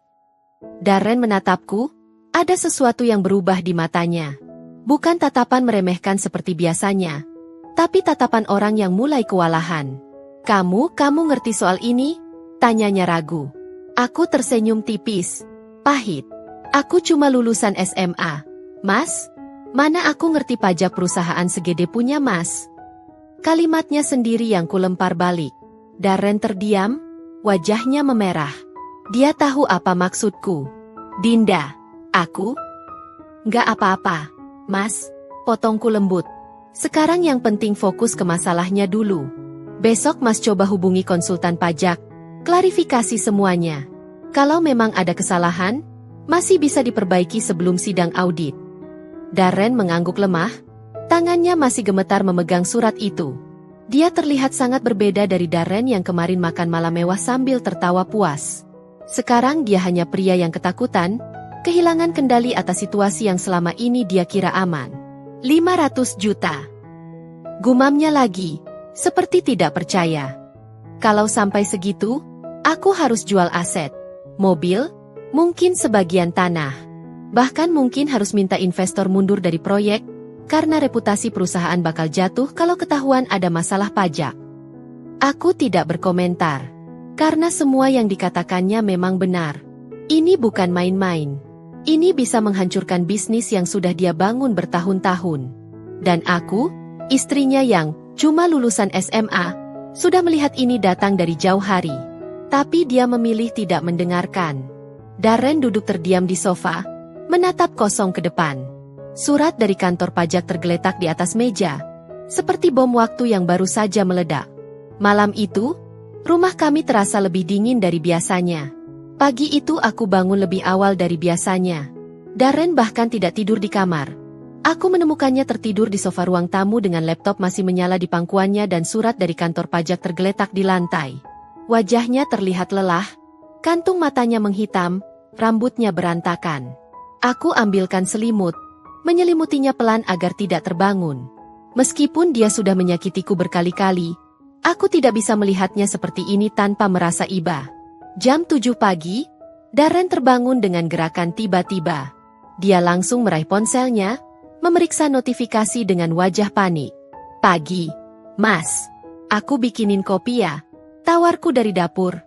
Darren menatapku, ada sesuatu yang berubah di matanya. Bukan tatapan meremehkan seperti biasanya, tapi tatapan orang yang mulai kewalahan. Kamu ngerti soal ini? Tanyanya ragu. Aku tersenyum tipis. Pahit. Aku cuma lulusan SMA. Mas? Mana aku ngerti pajak perusahaan segede punya Mas? Kalimatnya sendiri yang kulempar balik. Darren terdiam, wajahnya memerah. Dia tahu apa maksudku. Dinda, aku? Nggak apa-apa, Mas, potongku lembut. Sekarang yang penting fokus ke masalahnya dulu. Besok Mas coba hubungi konsultan pajak, klarifikasi semuanya. Kalau memang ada kesalahan, masih bisa diperbaiki sebelum sidang audit. Darren mengangguk lemah, tangannya masih gemetar memegang surat itu. Dia terlihat sangat berbeda dari Darren yang kemarin makan malam mewah sambil tertawa puas. Sekarang dia hanya pria yang ketakutan, kehilangan kendali atas situasi yang selama ini dia kira aman. 500 juta. Gumamnya lagi, seperti tidak percaya. Kalau sampai segitu, aku harus jual aset. Mobil, mungkin sebagian tanah. Bahkan mungkin harus minta investor mundur dari proyek, karena reputasi perusahaan bakal jatuh kalau ketahuan ada masalah pajak. Aku tidak berkomentar. Karena semua yang dikatakannya memang benar. Ini bukan main-main. Ini bisa menghancurkan bisnis yang sudah dia bangun bertahun-tahun. Dan aku, istrinya yang cuma lulusan SMA, sudah melihat ini datang dari jauh hari. Tapi dia memilih tidak mendengarkan. Darren duduk terdiam di sofa, menatap kosong ke depan. Surat dari kantor pajak tergeletak di atas meja, seperti bom waktu yang baru saja meledak. Malam itu, rumah kami terasa lebih dingin dari biasanya. Pagi itu aku bangun lebih awal dari biasanya. Darren bahkan tidak tidur di kamar. Aku menemukannya tertidur di sofa ruang tamu dengan laptop masih menyala di pangkuannya dan surat dari kantor pajak tergeletak di lantai. Wajahnya terlihat lelah, kantung matanya menghitam, rambutnya berantakan. Aku ambilkan selimut, menyelimutinya pelan agar tidak terbangun. Meskipun dia sudah menyakitiku berkali-kali, aku tidak bisa melihatnya seperti ini tanpa merasa iba. Jam 7 pagi, Darren terbangun dengan gerakan tiba-tiba. Dia langsung meraih ponselnya, memeriksa notifikasi dengan wajah panik. Pagi, Mas. Aku bikinin kopi ya, tawarku dari dapur.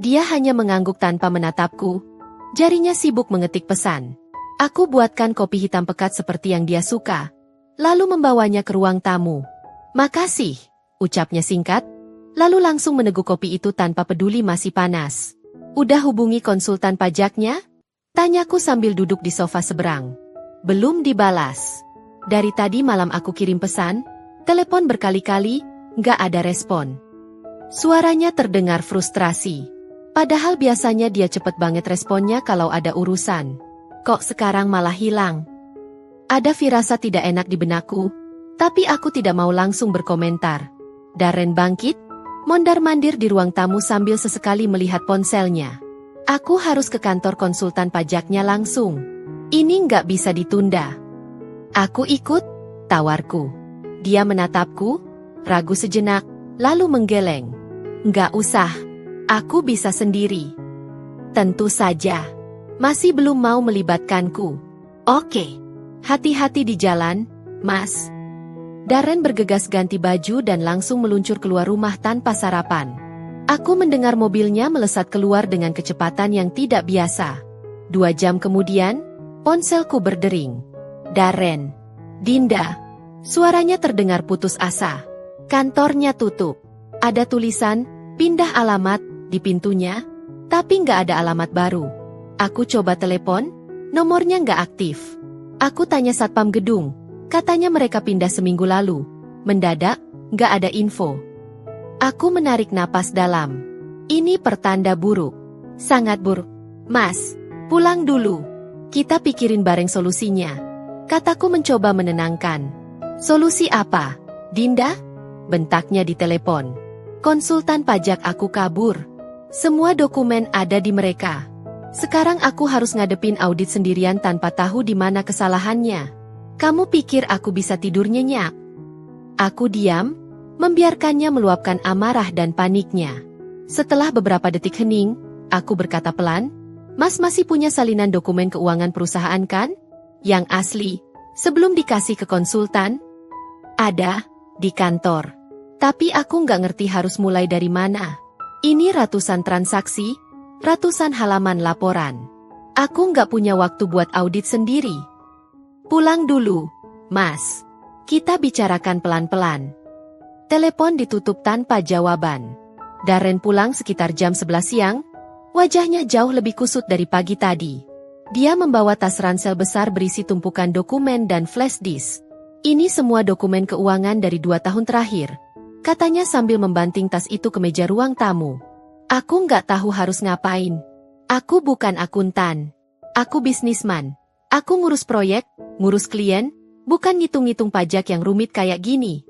Dia hanya mengangguk tanpa menatapku. Jarinya sibuk mengetik pesan. Aku buatkan kopi hitam pekat seperti yang dia suka, lalu membawanya ke ruang tamu. Makasih, ucapnya singkat, lalu langsung meneguk kopi itu tanpa peduli masih panas. Udah hubungi konsultan pajaknya? Tanyaku sambil duduk di sofa seberang. Belum dibalas. Dari tadi malam aku kirim pesan, telepon berkali-kali, nggak ada respon. Suaranya terdengar frustrasi. Padahal biasanya dia cepet banget responnya kalau ada urusan. Kok sekarang malah hilang? Ada firasat tidak enak di benakku, tapi aku tidak mau langsung berkomentar. Darren bangkit, mondar-mandir di ruang tamu sambil sesekali melihat ponselnya. Aku harus ke kantor konsultan pajaknya langsung. Ini nggak bisa ditunda. Aku ikut, tawarku. Dia menatapku, ragu sejenak, lalu menggeleng. Nggak usah, aku bisa sendiri. Tentu saja. Masih belum mau melibatkanku. Oke. Hati-hati di jalan, Mas. Darren bergegas ganti baju dan langsung meluncur keluar rumah tanpa sarapan. Aku mendengar mobilnya melesat keluar dengan kecepatan yang tidak biasa. 2 jam kemudian, ponselku berdering. Darren. Dinda. Suaranya terdengar putus asa. Kantornya tutup. Ada tulisan, pindah alamat, di pintunya, tapi nggak ada alamat baru. Aku coba telepon, nomornya nggak aktif. Aku tanya satpam gedung. Katanya mereka pindah seminggu lalu. Mendadak, nggak ada info. Aku menarik napas dalam. Ini pertanda buruk. Sangat buruk. Mas, pulang dulu. Kita pikirin bareng solusinya. Kataku mencoba menenangkan. Solusi apa, Dinda? Bentaknya di telepon. Konsultan pajak aku kabur. Semua dokumen ada di mereka. Sekarang aku harus ngadepin audit sendirian tanpa tahu di mana kesalahannya. Kamu pikir aku bisa tidur nyenyak? Aku diam, membiarkannya meluapkan amarah dan paniknya. Setelah beberapa detik hening, aku berkata pelan, Mas masih punya salinan dokumen keuangan perusahaan kan? Yang asli, sebelum dikasih ke konsultan? Ada, di kantor. Tapi aku nggak ngerti harus mulai dari mana. Ini ratusan transaksi, ratusan halaman laporan. Aku nggak punya waktu buat audit sendiri. Pulang dulu, Mas. Kita bicarakan pelan-pelan. Telepon ditutup tanpa jawaban. Darren pulang sekitar jam 11 siang. Wajahnya jauh lebih kusut dari pagi tadi. Dia membawa tas ransel besar berisi tumpukan dokumen dan flash disk. Ini semua dokumen keuangan dari 2 tahun terakhir. Katanya sambil membanting tas itu ke meja ruang tamu. Aku nggak tahu harus ngapain. Aku bukan akuntan. Aku bisnisman. Aku ngurus proyek, ngurus klien, bukan ngitung-ngitung pajak yang rumit kayak gini.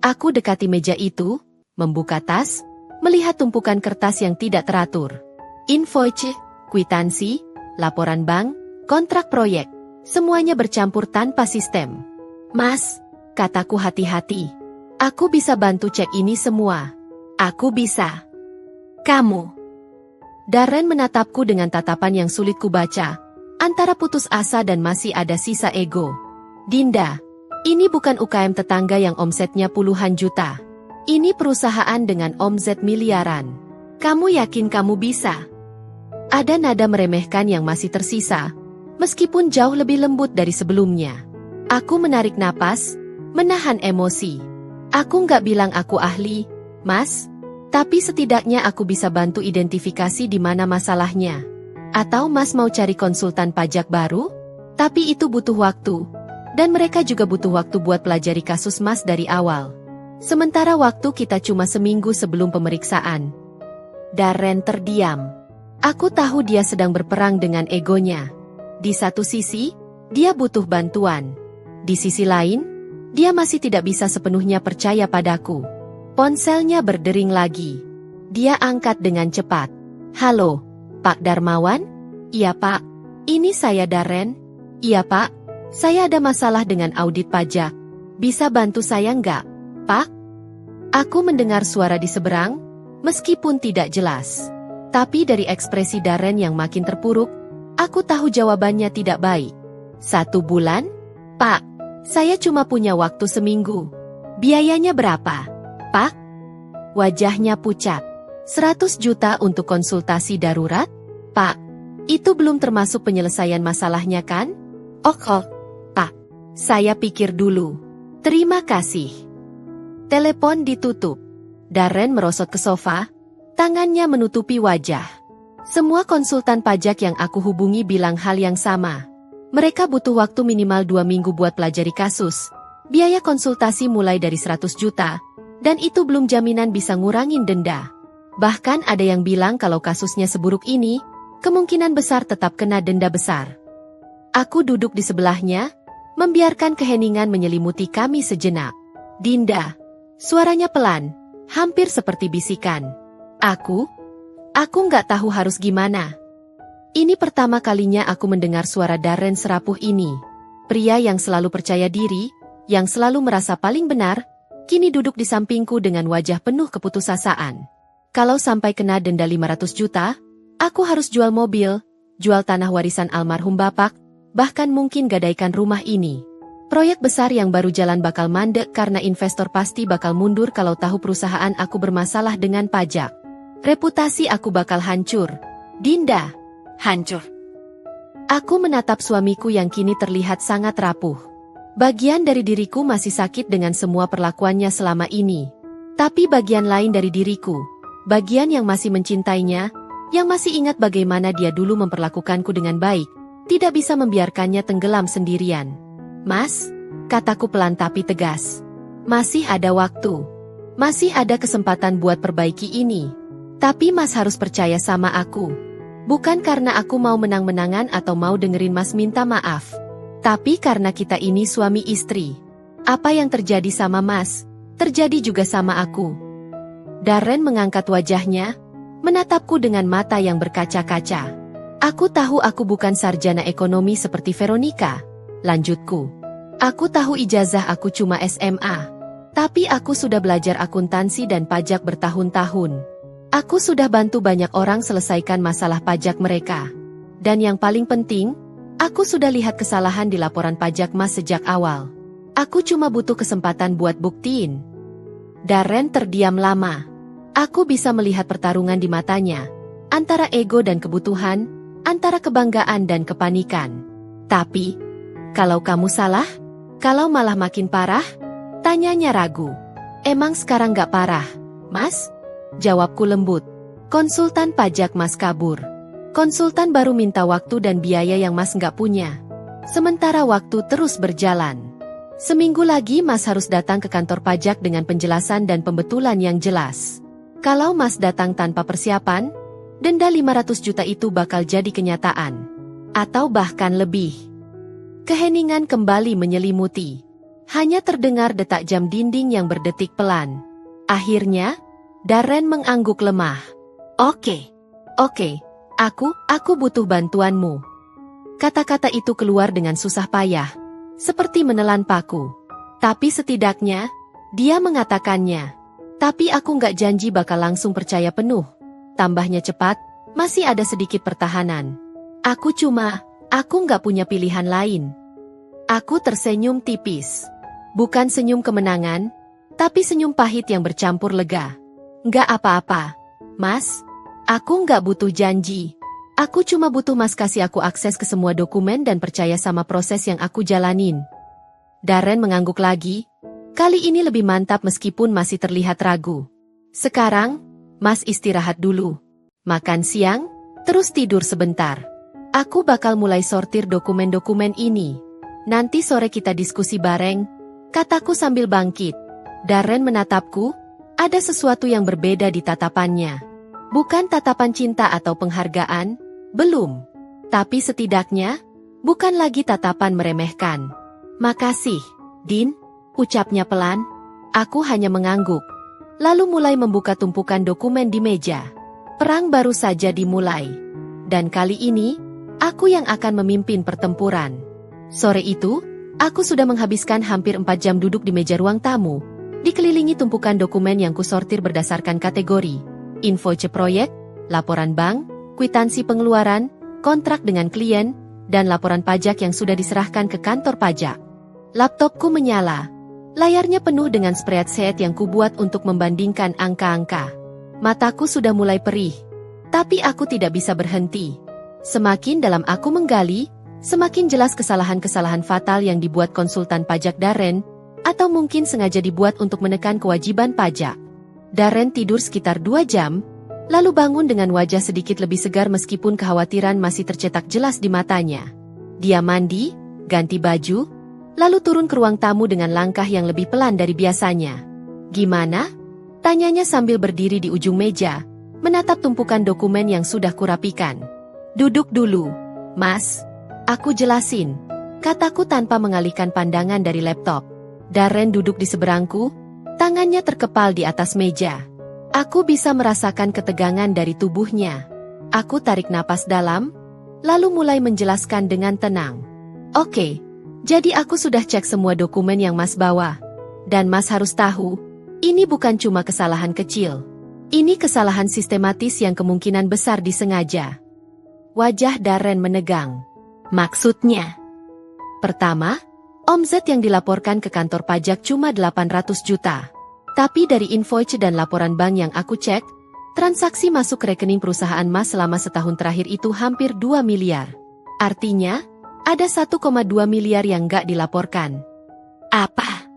Aku dekati meja itu, membuka tas, melihat tumpukan kertas yang tidak teratur. Invoice, kwitansi, laporan bank, kontrak proyek, semuanya bercampur tanpa sistem. Mas, kataku hati-hati. Aku bisa bantu cek ini semua. Aku bisa. Kamu. Darren menatapku dengan tatapan yang sulit kubaca, antara putus asa dan masih ada sisa ego. Dinda, ini bukan UKM tetangga yang omsetnya puluhan juta. Ini perusahaan dengan omset miliaran. Kamu yakin kamu bisa? Ada nada meremehkan yang masih tersisa, meskipun jauh lebih lembut dari sebelumnya. Aku menarik napas, menahan emosi. Aku nggak bilang aku ahli, Mas. Tapi setidaknya aku bisa bantu identifikasi di mana masalahnya. Atau Mas mau cari konsultan pajak baru? Tapi itu butuh waktu. Dan mereka juga butuh waktu buat pelajari kasus Mas dari awal. Sementara waktu kita cuma seminggu sebelum pemeriksaan. Darren terdiam. Aku tahu dia sedang berperang dengan egonya. Di satu sisi, dia butuh bantuan. Di sisi lain, dia masih tidak bisa sepenuhnya percaya padaku. Ponselnya berdering lagi. Dia angkat dengan cepat. Halo, Pak Darmawan? Iya Pak, ini saya Darren. Iya Pak, saya ada masalah dengan audit pajak. Bisa bantu saya nggak, Pak? Aku mendengar suara di seberang, meskipun tidak jelas. Tapi dari ekspresi Darren yang makin terpuruk, aku tahu jawabannya tidak baik. 1 bulan? Pak, saya cuma punya waktu seminggu. Biayanya berapa? Pak? Wajahnya pucat. 100 juta untuk konsultasi darurat? Pak, itu belum termasuk penyelesaian masalahnya kan? Oh, Pak. Saya pikir dulu. Terima kasih. Telepon ditutup. Darren merosot ke sofa, tangannya menutupi wajah. Semua konsultan pajak yang aku hubungi bilang hal yang sama. Mereka butuh waktu minimal 2 minggu buat pelajari kasus. Biaya konsultasi mulai dari 100 juta. Dan itu belum jaminan bisa ngurangin denda. Bahkan ada yang bilang kalau kasusnya seburuk ini, kemungkinan besar tetap kena denda besar. Aku duduk di sebelahnya, membiarkan keheningan menyelimuti kami sejenak. Dinda. Suaranya pelan, hampir seperti bisikan. Aku nggak tahu harus gimana. Ini pertama kalinya aku mendengar suara Darren serapuh ini. Pria yang selalu percaya diri, yang selalu merasa paling benar, kini duduk di sampingku dengan wajah penuh keputusasaan. Kalau sampai kena denda 500 juta, aku harus jual mobil, jual tanah warisan almarhum bapak, bahkan mungkin gadaikan rumah ini. Proyek besar yang baru jalan bakal mandek karena investor pasti bakal mundur kalau tahu perusahaan aku bermasalah dengan pajak. Reputasi aku bakal hancur. Dinda, hancur. Aku menatap suamiku yang kini terlihat sangat rapuh. Bagian dari diriku masih sakit dengan semua perlakuannya selama ini. Tapi bagian lain dari diriku, bagian yang masih mencintainya, yang masih ingat bagaimana dia dulu memperlakukanku dengan baik, tidak bisa membiarkannya tenggelam sendirian. Mas, kataku pelan tapi tegas. Masih ada waktu. Masih ada kesempatan buat perbaiki ini. Tapi Mas harus percaya sama aku. Bukan karena aku mau menang-menangan atau mau dengerin Mas minta maaf. Tapi karena kita ini suami istri. Apa yang terjadi sama Mas, terjadi juga sama aku. Darren mengangkat wajahnya, menatapku dengan mata yang berkaca-kaca. Aku tahu aku bukan sarjana ekonomi seperti Veronica, lanjutku. Aku tahu ijazah aku cuma SMA. Tapi aku sudah belajar akuntansi dan pajak bertahun-tahun. Aku sudah bantu banyak orang selesaikan masalah pajak mereka. Dan yang paling penting, aku sudah lihat kesalahan di laporan pajak Mas sejak awal. Aku cuma butuh kesempatan buat buktiin. Darren terdiam lama. Aku bisa melihat pertarungan di matanya. antara ego dan kebutuhan, antara kebanggaan dan kepanikan. Tapi, kalau kamu salah? Kalau malah makin parah? Tanyanya ragu. Emang sekarang gak parah, Mas? Jawabku lembut. Konsultan pajak Mas kabur. Konsultan baru minta waktu dan biaya yang Mas gak punya. Sementara waktu terus berjalan. Seminggu lagi Mas harus datang ke kantor pajak dengan penjelasan dan pembetulan yang jelas. Kalau Mas datang tanpa persiapan, denda 500 juta itu bakal jadi kenyataan. Atau bahkan lebih. Keheningan kembali menyelimuti. Hanya terdengar detak jam dinding yang berdetik pelan. Akhirnya, Darren mengangguk lemah. Oke, aku butuh bantuanmu. Kata-kata itu keluar dengan susah payah, seperti menelan paku. Tapi setidaknya, dia mengatakannya. Tapi aku nggak janji bakal langsung percaya penuh. Tambahnya cepat, masih ada sedikit pertahanan. Aku nggak punya pilihan lain. Aku tersenyum tipis. Bukan senyum kemenangan, tapi senyum pahit yang bercampur lega. Nggak apa-apa, Mas. Aku nggak butuh janji. Aku cuma butuh Mas kasih aku akses ke semua dokumen dan percaya sama proses yang aku jalanin. Darren mengangguk lagi. Kali ini lebih mantap meskipun masih terlihat ragu. Sekarang, Mas istirahat dulu. Makan siang, terus tidur sebentar. Aku bakal mulai sortir dokumen-dokumen ini. Nanti sore kita diskusi bareng, kataku sambil bangkit. Darren menatapku, ada sesuatu yang berbeda di tatapannya. Bukan tatapan cinta atau penghargaan, belum. Tapi setidaknya, bukan lagi tatapan meremehkan. Makasih, Din, ucapnya pelan. Aku hanya mengangguk. Lalu mulai membuka tumpukan dokumen di meja. Perang baru saja dimulai. Dan kali ini, aku yang akan memimpin pertempuran. Sore itu, aku sudah menghabiskan hampir 4 jam duduk di meja ruang tamu, dikelilingi tumpukan dokumen yang kusortir berdasarkan kategori, invoice proyek, laporan bank, kwitansi pengeluaran, kontrak dengan klien, dan laporan pajak yang sudah diserahkan ke kantor pajak. Laptopku menyala. Layarnya penuh dengan spreadsheet yang kubuat untuk membandingkan angka-angka. Mataku sudah mulai perih, tapi aku tidak bisa berhenti. Semakin dalam aku menggali, semakin jelas kesalahan-kesalahan fatal yang dibuat konsultan pajak Darren, atau mungkin sengaja dibuat untuk menekan kewajiban pajak. Darren tidur sekitar 2 jam, lalu bangun dengan wajah sedikit lebih segar meskipun kekhawatiran masih tercetak jelas di matanya. Dia mandi, ganti baju, lalu turun ke ruang tamu dengan langkah yang lebih pelan dari biasanya. Gimana? Tanyanya sambil berdiri di ujung meja, menatap tumpukan dokumen yang sudah kurapikan. Duduk dulu, Mas. Aku jelasin, kataku tanpa mengalihkan pandangan dari laptop. Darren duduk di seberangku, tangannya terkepal di atas meja. Aku bisa merasakan ketegangan dari tubuhnya. Aku tarik napas dalam, lalu mulai menjelaskan dengan tenang. Oke, jadi aku sudah cek semua dokumen yang Mas bawa. Dan Mas harus tahu, ini bukan cuma kesalahan kecil. Ini kesalahan sistematis yang kemungkinan besar disengaja. Wajah Darren menegang. Maksudnya? Pertama, omzet yang dilaporkan ke kantor pajak cuma 800 juta. Tapi dari invoice dan laporan bank yang aku cek, transaksi masuk rekening perusahaan Mas selama setahun terakhir itu hampir 2 miliar. Artinya, ada 1,2 miliar yang nggak dilaporkan. Apa?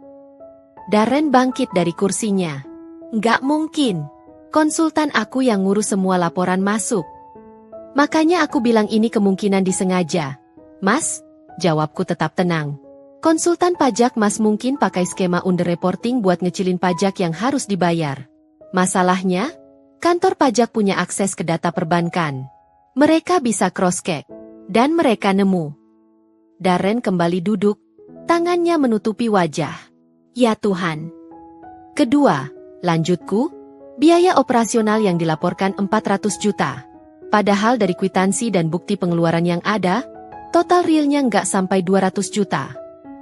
Darren bangkit dari kursinya. Nggak mungkin. Konsultan aku yang ngurus semua laporan masuk. Makanya aku bilang ini kemungkinan disengaja. Mas, jawabku tetap tenang. Konsultan pajak Mas mungkin pakai skema underreporting buat ngecilin pajak yang harus dibayar. Masalahnya, kantor pajak punya akses ke data perbankan. Mereka bisa cross-check. Dan mereka nemu. Darren kembali duduk, tangannya menutupi wajah. Ya Tuhan. Kedua, lanjutku, biaya operasional yang dilaporkan 400 juta. Padahal dari kwitansi dan bukti pengeluaran yang ada, total realnya nggak sampai 200 juta.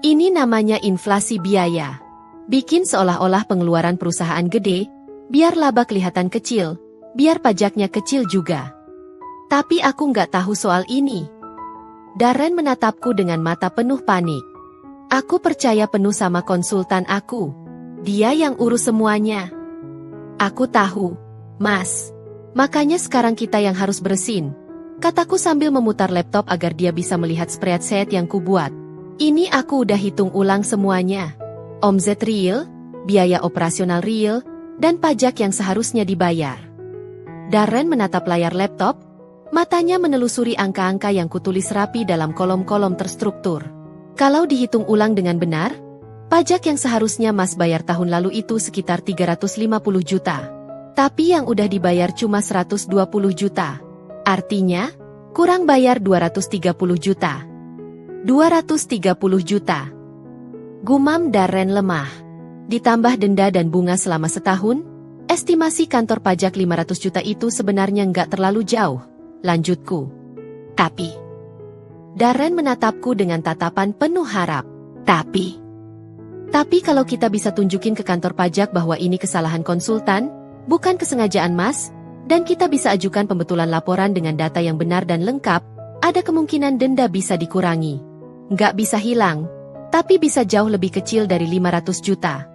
Ini namanya inflasi biaya. Bikin seolah-olah pengeluaran perusahaan gede, biar laba kelihatan kecil, biar pajaknya kecil juga. Tapi aku nggak tahu soal ini. Darren menatapku dengan mata penuh panik. Aku percaya penuh sama konsultan aku. Dia yang urus semuanya. Aku tahu, Mas. Makanya sekarang kita yang harus bersin, kataku sambil memutar laptop agar dia bisa melihat spreadsheet yang kubuat. Ini aku udah hitung ulang semuanya. Omzet real, biaya operasional real, dan pajak yang seharusnya dibayar. Darren menatap layar laptop, matanya menelusuri angka-angka yang kutulis rapi dalam kolom-kolom terstruktur. Kalau dihitung ulang dengan benar, pajak yang seharusnya Mas bayar tahun lalu itu sekitar 350 juta. Tapi yang udah dibayar cuma 120 juta. Artinya, kurang bayar 230 juta. 230 juta. Gumam Darren lemah. Ditambah denda dan bunga selama setahun, estimasi kantor pajak 500 juta itu sebenarnya nggak terlalu jauh. Lanjutku. Tapi Darren menatapku dengan tatapan penuh harap. Tapi kalau kita bisa tunjukin ke kantor pajak bahwa ini kesalahan konsultan, bukan kesengajaan Mas, dan kita bisa ajukan pembetulan laporan dengan data yang benar dan lengkap, ada kemungkinan denda bisa dikurangi. Nggak bisa hilang, tapi bisa jauh lebih kecil dari 500 juta.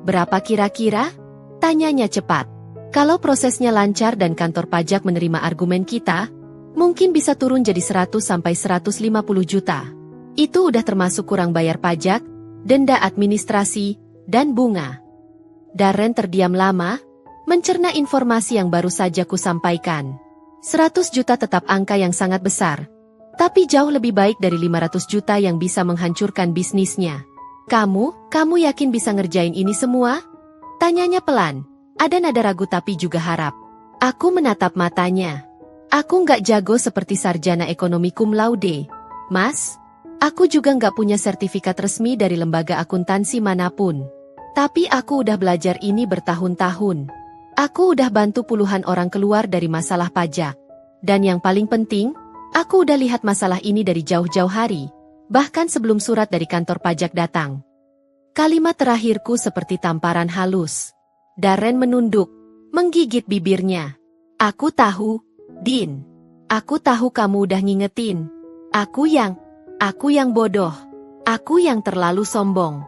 Berapa kira-kira? Tanyanya cepat. Kalau prosesnya lancar dan kantor pajak menerima argumen kita, mungkin bisa turun jadi 100 sampai 150 juta. Itu udah termasuk kurang bayar pajak, denda administrasi, dan bunga. Darren terdiam lama, mencerna informasi yang baru saja kusampaikan. 100 juta tetap angka yang sangat besar, tapi jauh lebih baik dari 500 juta yang bisa menghancurkan bisnisnya. Kamu yakin bisa ngerjain ini semua? Tanyanya pelan, ada nada ragu tapi juga harap. Aku menatap matanya. Aku nggak jago seperti sarjana ekonomi cum laude, Mas. Aku juga nggak punya sertifikat resmi dari lembaga akuntansi manapun. Tapi aku udah belajar ini bertahun-tahun. Aku udah bantu puluhan orang keluar dari masalah pajak. Dan yang paling penting, aku udah lihat masalah ini dari jauh-jauh hari, bahkan sebelum surat dari kantor pajak datang. Kalimat terakhirku seperti tamparan halus. Darren menunduk, menggigit bibirnya. Aku tahu, Din. Aku tahu kamu udah ngingetin. Aku yang bodoh. Aku yang terlalu sombong.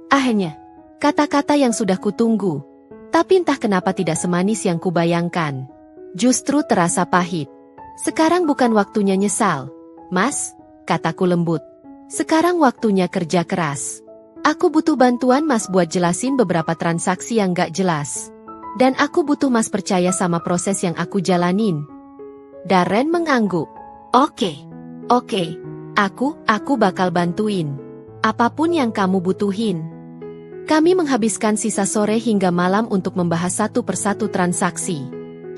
Akhirnya, kata-kata yang sudah kutunggu. Tapi entah kenapa tidak semanis yang kubayangkan. Justru terasa pahit. Sekarang bukan waktunya nyesal, Mas, kataku lembut. Sekarang waktunya kerja keras. Aku butuh bantuan Mas buat jelasin beberapa transaksi yang gak jelas. Dan aku butuh Mas percaya sama proses yang aku jalanin. Darren mengangguk. Oke. Aku bakal bantuin. Apapun yang kamu butuhin. Kami menghabiskan sisa sore hingga malam untuk membahas satu persatu transaksi.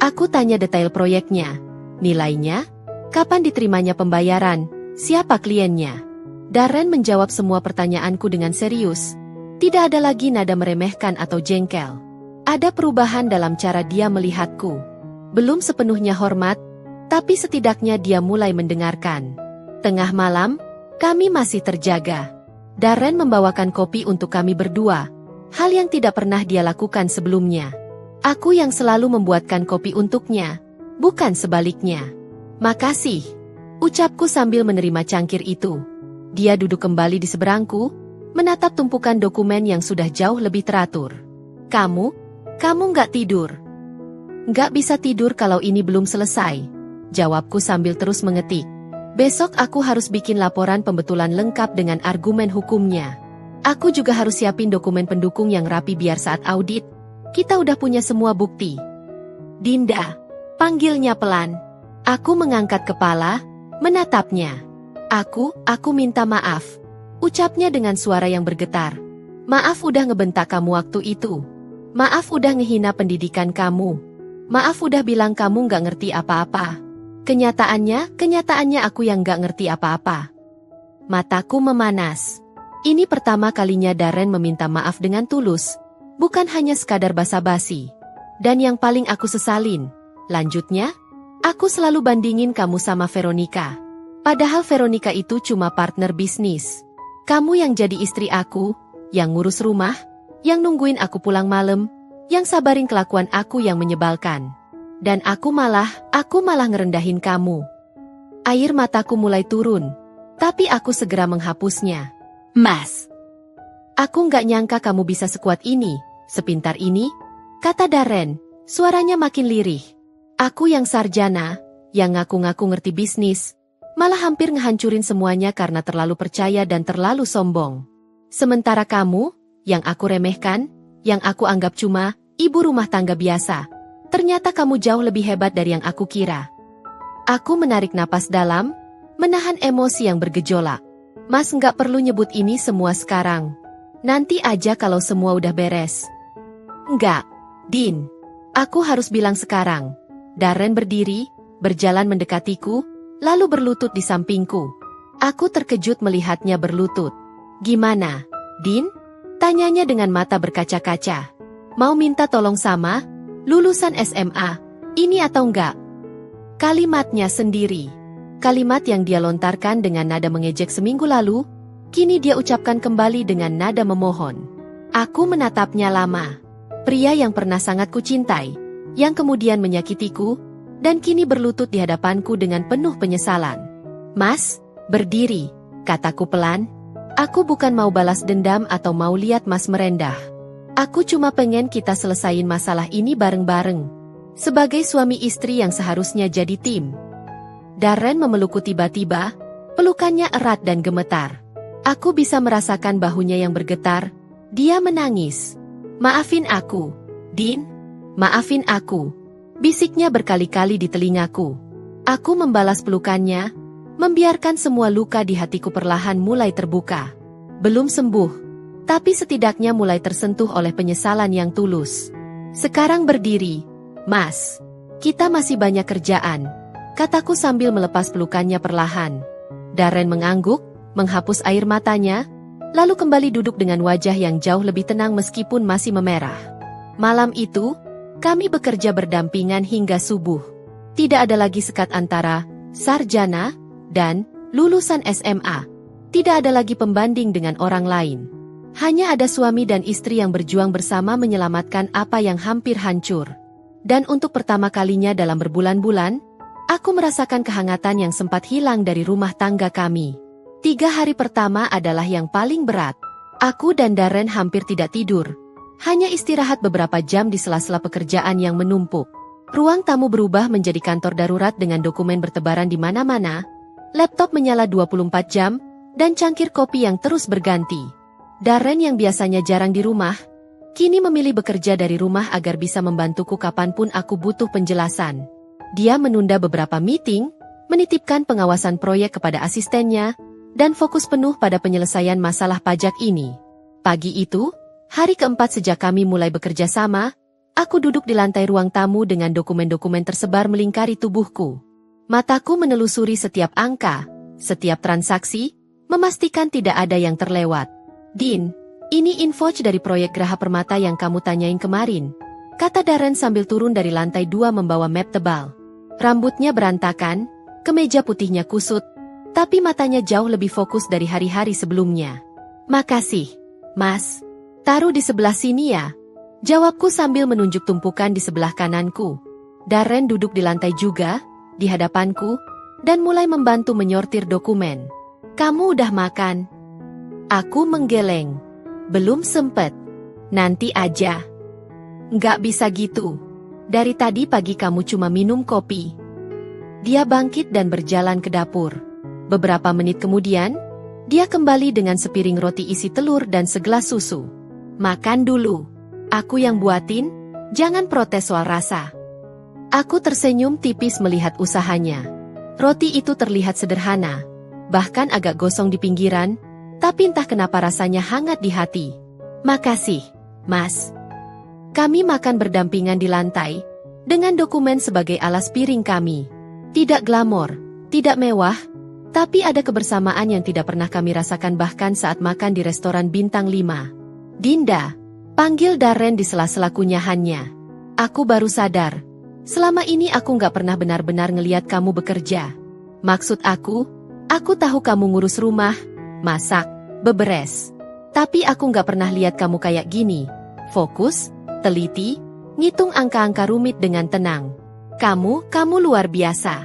Aku tanya detail proyeknya. Nilainya? Kapan diterimanya pembayaran? Siapa kliennya? Darren menjawab semua pertanyaanku dengan serius. Tidak ada lagi nada meremehkan atau jengkel. Ada perubahan dalam cara dia melihatku. Belum sepenuhnya hormat, tapi setidaknya dia mulai mendengarkan. Tengah malam, kami masih terjaga. Darren membawakan kopi untuk kami berdua, hal yang tidak pernah dia lakukan sebelumnya. Aku yang selalu membuatkan kopi untuknya, bukan sebaliknya. Makasih, ucapku sambil menerima cangkir itu. Dia duduk kembali di seberangku, menatap tumpukan dokumen yang sudah jauh lebih teratur. Kamu nggak tidur? Nggak bisa tidur kalau ini belum selesai, jawabku sambil terus mengetik. Besok aku harus bikin laporan pembetulan lengkap dengan argumen hukumnya. Aku juga harus siapin dokumen pendukung yang rapi biar saat audit, kita udah punya semua bukti. Dinda, panggilnya pelan. Aku mengangkat kepala, menatapnya. Aku minta maaf. Ucapnya dengan suara yang bergetar. Maaf udah ngebentak kamu waktu itu. Maaf udah ngehina pendidikan kamu. Maaf udah bilang kamu nggak ngerti apa-apa. Kenyataannya aku yang nggak ngerti apa-apa. Mataku memanas. Ini pertama kalinya Darren meminta maaf dengan tulus, bukan hanya sekadar basa-basi. Dan yang paling aku sesalin, lanjutnya, aku selalu bandingin kamu sama Veronica. Padahal Veronica itu cuma partner bisnis. Kamu yang jadi istri aku, yang ngurus rumah, yang nungguin aku pulang malam, yang sabarin kelakuan aku yang menyebalkan. Dan aku malah ngerendahin kamu. Air mataku mulai turun, tapi aku segera menghapusnya. Mas, aku nggak nyangka kamu bisa sekuat ini, sepintar ini, kata Darren, suaranya makin lirih. Aku yang sarjana, yang ngaku-ngaku ngerti bisnis, malah hampir ngehancurin semuanya karena terlalu percaya dan terlalu sombong. Sementara kamu, yang aku remehkan, yang aku anggap cuma ibu rumah tangga biasa, ternyata kamu jauh lebih hebat dari yang aku kira. Aku menarik napas dalam, menahan emosi yang bergejolak. Mas nggak perlu nyebut ini semua sekarang. Nanti aja kalau semua udah beres. Enggak, Din. Aku harus bilang sekarang. Darren berdiri, berjalan mendekatiku, lalu berlutut di sampingku. Aku terkejut melihatnya berlutut. Gimana, Din? Tanyanya dengan mata berkaca-kaca. Mau minta tolong sama? Lulusan SMA, ini atau enggak? Kalimatnya sendiri. Kalimat yang dia lontarkan dengan nada mengejek seminggu lalu, kini dia ucapkan kembali dengan nada memohon. Aku menatapnya lama. Pria yang pernah sangat kucintai, yang kemudian menyakitiku, dan kini berlutut di hadapanku dengan penuh penyesalan. Mas, berdiri, kataku pelan. Aku bukan mau balas dendam atau mau lihat Mas merendah. Aku cuma pengen kita selesain masalah ini bareng-bareng. Sebagai suami istri yang seharusnya jadi tim. Darren memelukku tiba-tiba, pelukannya erat dan gemetar. Aku bisa merasakan bahunya yang bergetar. Dia menangis. Maafin aku, Din. Maafin aku. Bisiknya berkali-kali di telingaku. Aku membalas pelukannya, membiarkan semua luka di hatiku perlahan mulai terbuka. Belum sembuh, tapi setidaknya mulai tersentuh oleh penyesalan yang tulus. Sekarang berdiri, Mas. Kita masih banyak kerjaan, kataku sambil melepas pelukannya perlahan. Darren mengangguk, menghapus air matanya, lalu kembali duduk dengan wajah yang jauh lebih tenang meskipun masih memerah. Malam itu, kami bekerja berdampingan hingga subuh. Tidak ada lagi sekat antara sarjana dan lulusan SMA. Tidak ada lagi pembanding dengan orang lain. Hanya ada suami dan istri yang berjuang bersama menyelamatkan apa yang hampir hancur. Dan untuk pertama kalinya dalam berbulan-bulan, aku merasakan kehangatan yang sempat hilang dari rumah tangga kami. 3 hari pertama adalah yang paling berat. Aku dan Darren hampir tidak tidur. Hanya istirahat beberapa jam di sela-sela pekerjaan yang menumpuk. Ruang tamu berubah menjadi kantor darurat dengan dokumen bertebaran di mana-mana, laptop menyala 24 jam, dan cangkir kopi yang terus berganti. Darren yang biasanya jarang di rumah, kini memilih bekerja dari rumah agar bisa membantuku kapanpun aku butuh penjelasan. Dia menunda beberapa meeting, menitipkan pengawasan proyek kepada asistennya, dan fokus penuh pada penyelesaian masalah pajak ini. Pagi itu, hari keempat sejak kami mulai bekerja sama, aku duduk di lantai ruang tamu dengan dokumen-dokumen tersebar melingkari tubuhku. Mataku menelusuri setiap angka, setiap transaksi, memastikan tidak ada yang terlewat. Din, ini info dari proyek Geraha Permata yang kamu tanyain kemarin, kata Darren sambil turun dari lantai 2 membawa map tebal. Rambutnya berantakan, kemeja putihnya kusut, tapi matanya jauh lebih fokus dari hari-hari sebelumnya. Makasih, Mas. Taruh di sebelah sini ya. Jawabku sambil menunjuk tumpukan di sebelah kananku. Darren duduk di lantai juga, di hadapanku, dan mulai membantu menyortir dokumen. Kamu udah makan? Aku menggeleng. Belum sempet. Nanti aja. Nggak bisa gitu. Dari tadi pagi kamu cuma minum kopi. Dia bangkit dan berjalan ke dapur. Beberapa menit kemudian, dia kembali dengan sepiring roti isi telur dan segelas susu. Makan dulu. Aku yang buatin, jangan protes soal rasa. Aku tersenyum tipis melihat usahanya. Roti itu terlihat sederhana, bahkan agak gosong di pinggiran, tapi entah kenapa rasanya hangat di hati. Makasih, Mas. Kami makan berdampingan di lantai, dengan dokumen sebagai alas piring kami. Tidak glamor, tidak mewah, tapi ada kebersamaan yang tidak pernah kami rasakan bahkan saat makan di restoran bintang 5. Dinda, panggil Darren di sela-sela kunyahannya. Aku baru sadar, selama ini aku nggak pernah benar-benar ngeliat kamu bekerja. Maksud aku tahu kamu ngurus rumah, masak, beberes. Tapi aku nggak pernah lihat kamu kayak gini, fokus, teliti, ngitung angka-angka rumit dengan tenang. Kamu luar biasa.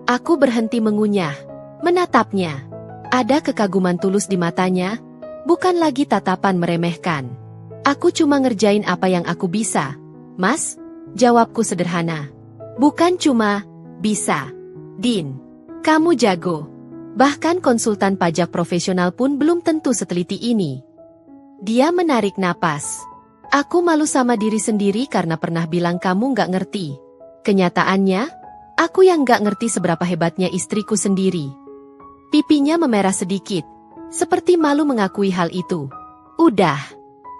Aku berhenti mengunyah. Menatapnya. Ada kekaguman tulus di matanya, bukan lagi tatapan meremehkan. Aku cuma ngerjain apa yang aku bisa, Mas, jawabku sederhana. Bukan cuma bisa, Din. Kamu jago. Bahkan konsultan pajak profesional pun belum tentu seteliti ini. Dia menarik napas. Aku malu sama diri sendiri karena pernah bilang kamu nggak ngerti. Kenyataannya, aku yang nggak ngerti seberapa hebatnya istriku sendiri. Pipinya memerah sedikit, seperti malu mengakui hal itu. Udah,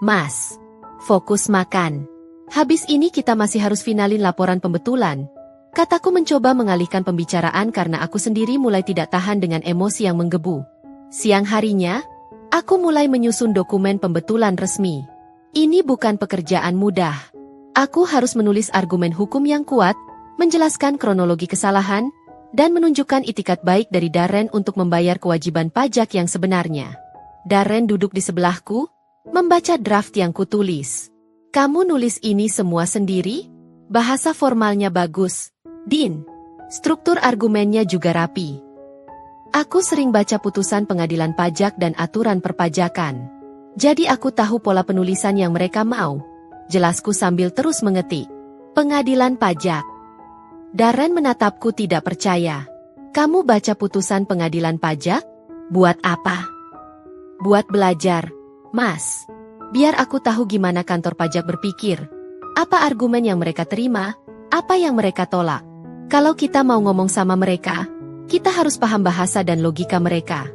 Mas. Fokus makan. Habis ini kita masih harus finalin laporan pembetulan. Kataku mencoba mengalihkan pembicaraan karena aku sendiri mulai tidak tahan dengan emosi yang menggebu. Siang harinya, aku mulai menyusun dokumen pembetulan resmi. Ini bukan pekerjaan mudah. Aku harus menulis argumen hukum yang kuat, menjelaskan kronologi kesalahan, dan menunjukkan itikat baik dari Darren untuk membayar kewajiban pajak yang sebenarnya. Darren duduk di sebelahku, membaca draft yang kutulis. Kamu nulis ini semua sendiri? Bahasa formalnya bagus, Din. Struktur argumennya juga rapi. Aku sering baca putusan pengadilan pajak dan aturan perpajakan. Jadi aku tahu pola penulisan yang mereka mau. Jelasku sambil terus mengetik. Pengadilan pajak. Darren menatapku tidak percaya. Kamu baca putusan pengadilan pajak? Buat apa? Buat belajar, Mas. Biar aku tahu gimana kantor pajak berpikir. Apa argumen yang mereka terima, apa yang mereka tolak. Kalau kita mau ngomong sama mereka, kita harus paham bahasa dan logika mereka.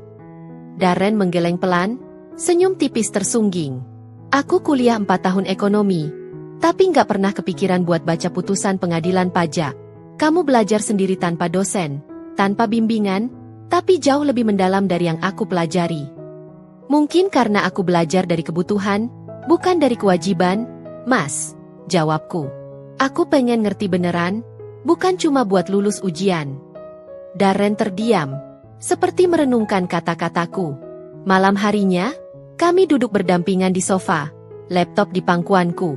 Darren menggeleng pelan, senyum tipis tersungging. Aku kuliah 4 tahun ekonomi, tapi nggak pernah kepikiran buat baca putusan pengadilan pajak. Kamu belajar sendiri tanpa dosen, tanpa bimbingan, tapi jauh lebih mendalam dari yang aku pelajari. Mungkin karena aku belajar dari kebutuhan, bukan dari kewajiban, Mas, jawabku. Aku pengen ngerti beneran, bukan cuma buat lulus ujian. Darren terdiam, seperti merenungkan kata-kataku. Malam harinya, kami duduk berdampingan di sofa, laptop di pangkuanku.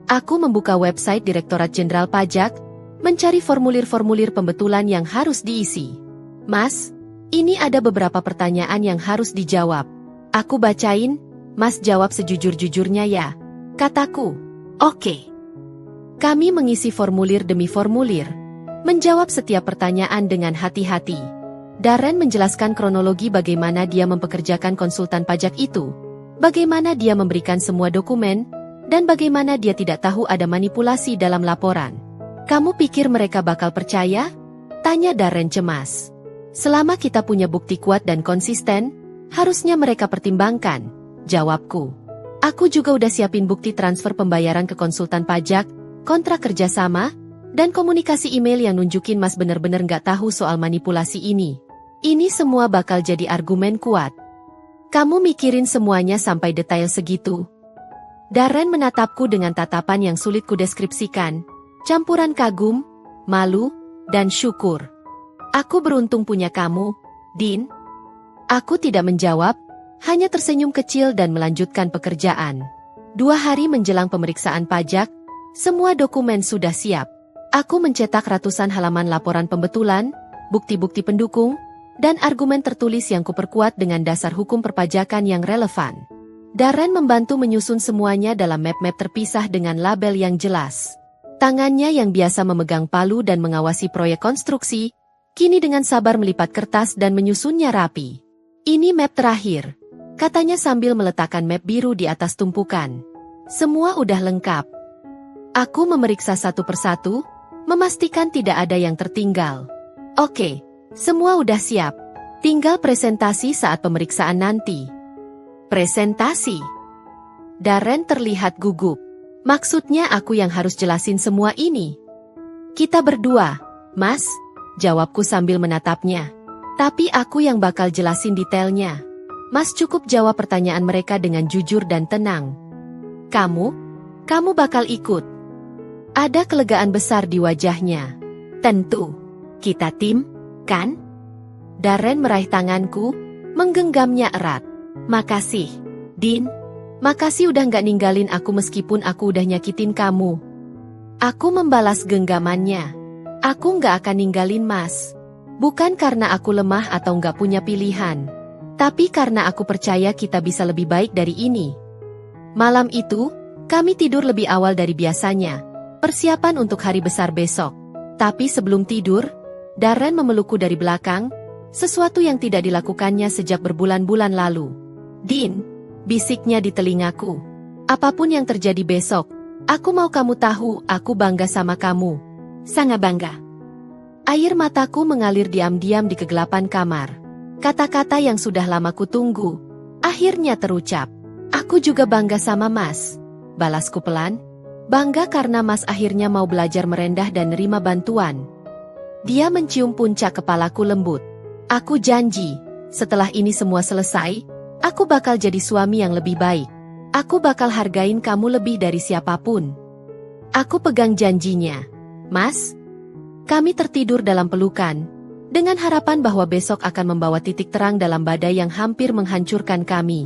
Aku membuka website Direktorat Jenderal Pajak, mencari formulir-formulir pembetulan yang harus diisi. Mas, ini ada beberapa pertanyaan yang harus dijawab. Aku bacain, Mas jawab sejujur-jujurnya ya, kataku. Oke. Kami mengisi formulir demi formulir, menjawab setiap pertanyaan dengan hati-hati. Darren menjelaskan kronologi bagaimana dia mempekerjakan konsultan pajak itu, bagaimana dia memberikan semua dokumen, dan bagaimana dia tidak tahu ada manipulasi dalam laporan. Kamu pikir mereka bakal percaya? Tanya Darren cemas. Selama kita punya bukti kuat dan konsisten, harusnya mereka pertimbangkan, jawabku. Aku juga udah siapin bukti transfer pembayaran ke konsultan pajak, kontrak kerjasama, dan komunikasi email yang nunjukin Mas bener-bener nggak tahu soal manipulasi ini. Ini semua bakal jadi argumen kuat. Kamu mikirin semuanya sampai detail segitu? Darren menatapku dengan tatapan yang sulit kudeskripsikan, campuran kagum, malu, dan syukur. Aku beruntung punya kamu, Din. Aku tidak menjawab, hanya tersenyum kecil dan melanjutkan pekerjaan. 2 hari menjelang pemeriksaan pajak, semua dokumen sudah siap. Aku mencetak ratusan halaman laporan pembetulan, bukti-bukti pendukung, dan argumen tertulis yang kuperkuat dengan dasar hukum perpajakan yang relevan. Darren membantu menyusun semuanya dalam map-map terpisah dengan label yang jelas. Tangannya yang biasa memegang palu dan mengawasi proyek konstruksi, kini dengan sabar melipat kertas dan menyusunnya rapi. Ini map terakhir, katanya sambil meletakkan map biru di atas tumpukan. Semua udah lengkap. Aku memeriksa satu persatu, memastikan tidak ada yang tertinggal. Oke, semua udah siap. Tinggal presentasi saat pemeriksaan nanti. Presentasi? Darren terlihat gugup. Maksudnya aku yang harus jelasin semua ini? Kita berdua, Mas, jawabku sambil menatapnya. Tapi aku yang bakal jelasin detailnya. Mas cukup jawab pertanyaan mereka dengan jujur dan tenang. Kamu bakal ikut. Ada kelegaan besar di wajahnya. Tentu. Kita tim, kan? Darren meraih tanganku, menggenggamnya erat. Makasih, Din. Makasih udah gak ninggalin aku meskipun aku udah nyakitin kamu. Aku membalas genggamannya. Aku gak akan ninggalin Mas. Bukan karena aku lemah atau gak punya pilihan. Tapi karena aku percaya kita bisa lebih baik dari ini. Malam itu, kami tidur lebih awal dari biasanya. Persiapan untuk hari besar besok. Tapi sebelum tidur, Darren memelukku dari belakang, sesuatu yang tidak dilakukannya sejak berbulan-bulan lalu. "Din," bisiknya di telingaku. "Apapun yang terjadi besok, aku mau kamu tahu aku bangga sama kamu." "Sangat bangga." Air mataku mengalir diam-diam di kegelapan kamar. Kata-kata yang sudah lama kutunggu, akhirnya terucap. "Aku juga bangga sama Mas," balasku pelan. "Bangga karena Mas akhirnya mau belajar merendah dan nerima bantuan." Dia mencium puncak kepalaku lembut. "Aku janji, setelah ini semua selesai, aku bakal jadi suami yang lebih baik. Aku bakal hargain kamu lebih dari siapapun." Aku pegang janjinya. "Mas." Kami tertidur dalam pelukan, dengan harapan bahwa besok akan membawa titik terang dalam badai yang hampir menghancurkan kami.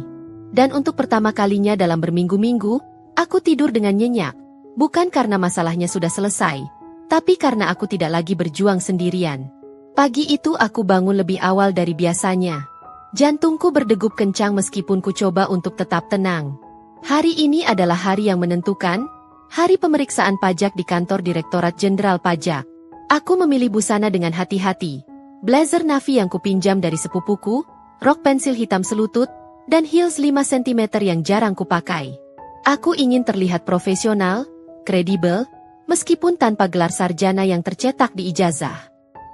Dan untuk pertama kalinya dalam berminggu-minggu, aku tidur dengan nyenyak, bukan karena masalahnya sudah selesai, tapi karena aku tidak lagi berjuang sendirian. Pagi itu aku bangun lebih awal dari biasanya. Jantungku berdegup kencang meskipun ku coba untuk tetap tenang. Hari ini adalah hari yang menentukan, hari pemeriksaan pajak di kantor Direktorat Jenderal Pajak. Aku memilih busana dengan hati-hati. Blazer navy yang kupinjam dari sepupuku, rok pensil hitam selutut, dan heels 5 cm yang jarang kupakai. Aku ingin terlihat profesional, kredibel, meskipun tanpa gelar sarjana yang tercetak di ijazah.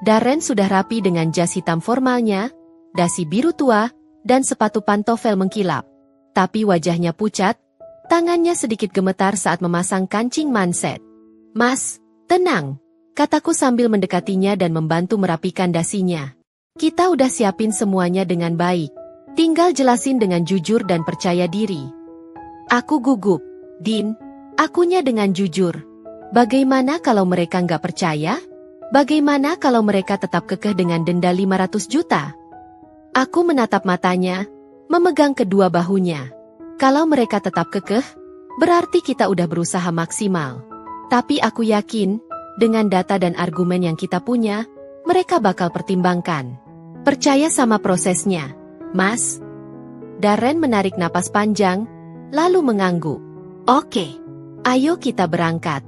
Darren sudah rapi dengan jas hitam formalnya, dasi biru tua, dan sepatu pantofel mengkilap. Tapi wajahnya pucat, tangannya sedikit gemetar saat memasang kancing manset. "Mas, tenang," kataku sambil mendekatinya dan membantu merapikan dasinya. "Kita udah siapin semuanya dengan baik. Tinggal jelasin dengan jujur dan percaya diri." Aku gugup. "Din, akunya dengan jujur. Bagaimana kalau mereka nggak percaya? Bagaimana kalau mereka tetap kekeh dengan denda 500 juta? Aku menatap matanya, memegang kedua bahunya. Kalau mereka tetap kekeh, berarti kita udah berusaha maksimal. Tapi aku yakin, dengan data dan argumen yang kita punya, mereka bakal pertimbangkan. Percaya sama prosesnya, Mas." Darren menarik napas panjang, lalu mengangguk. "Oke, ayo kita berangkat."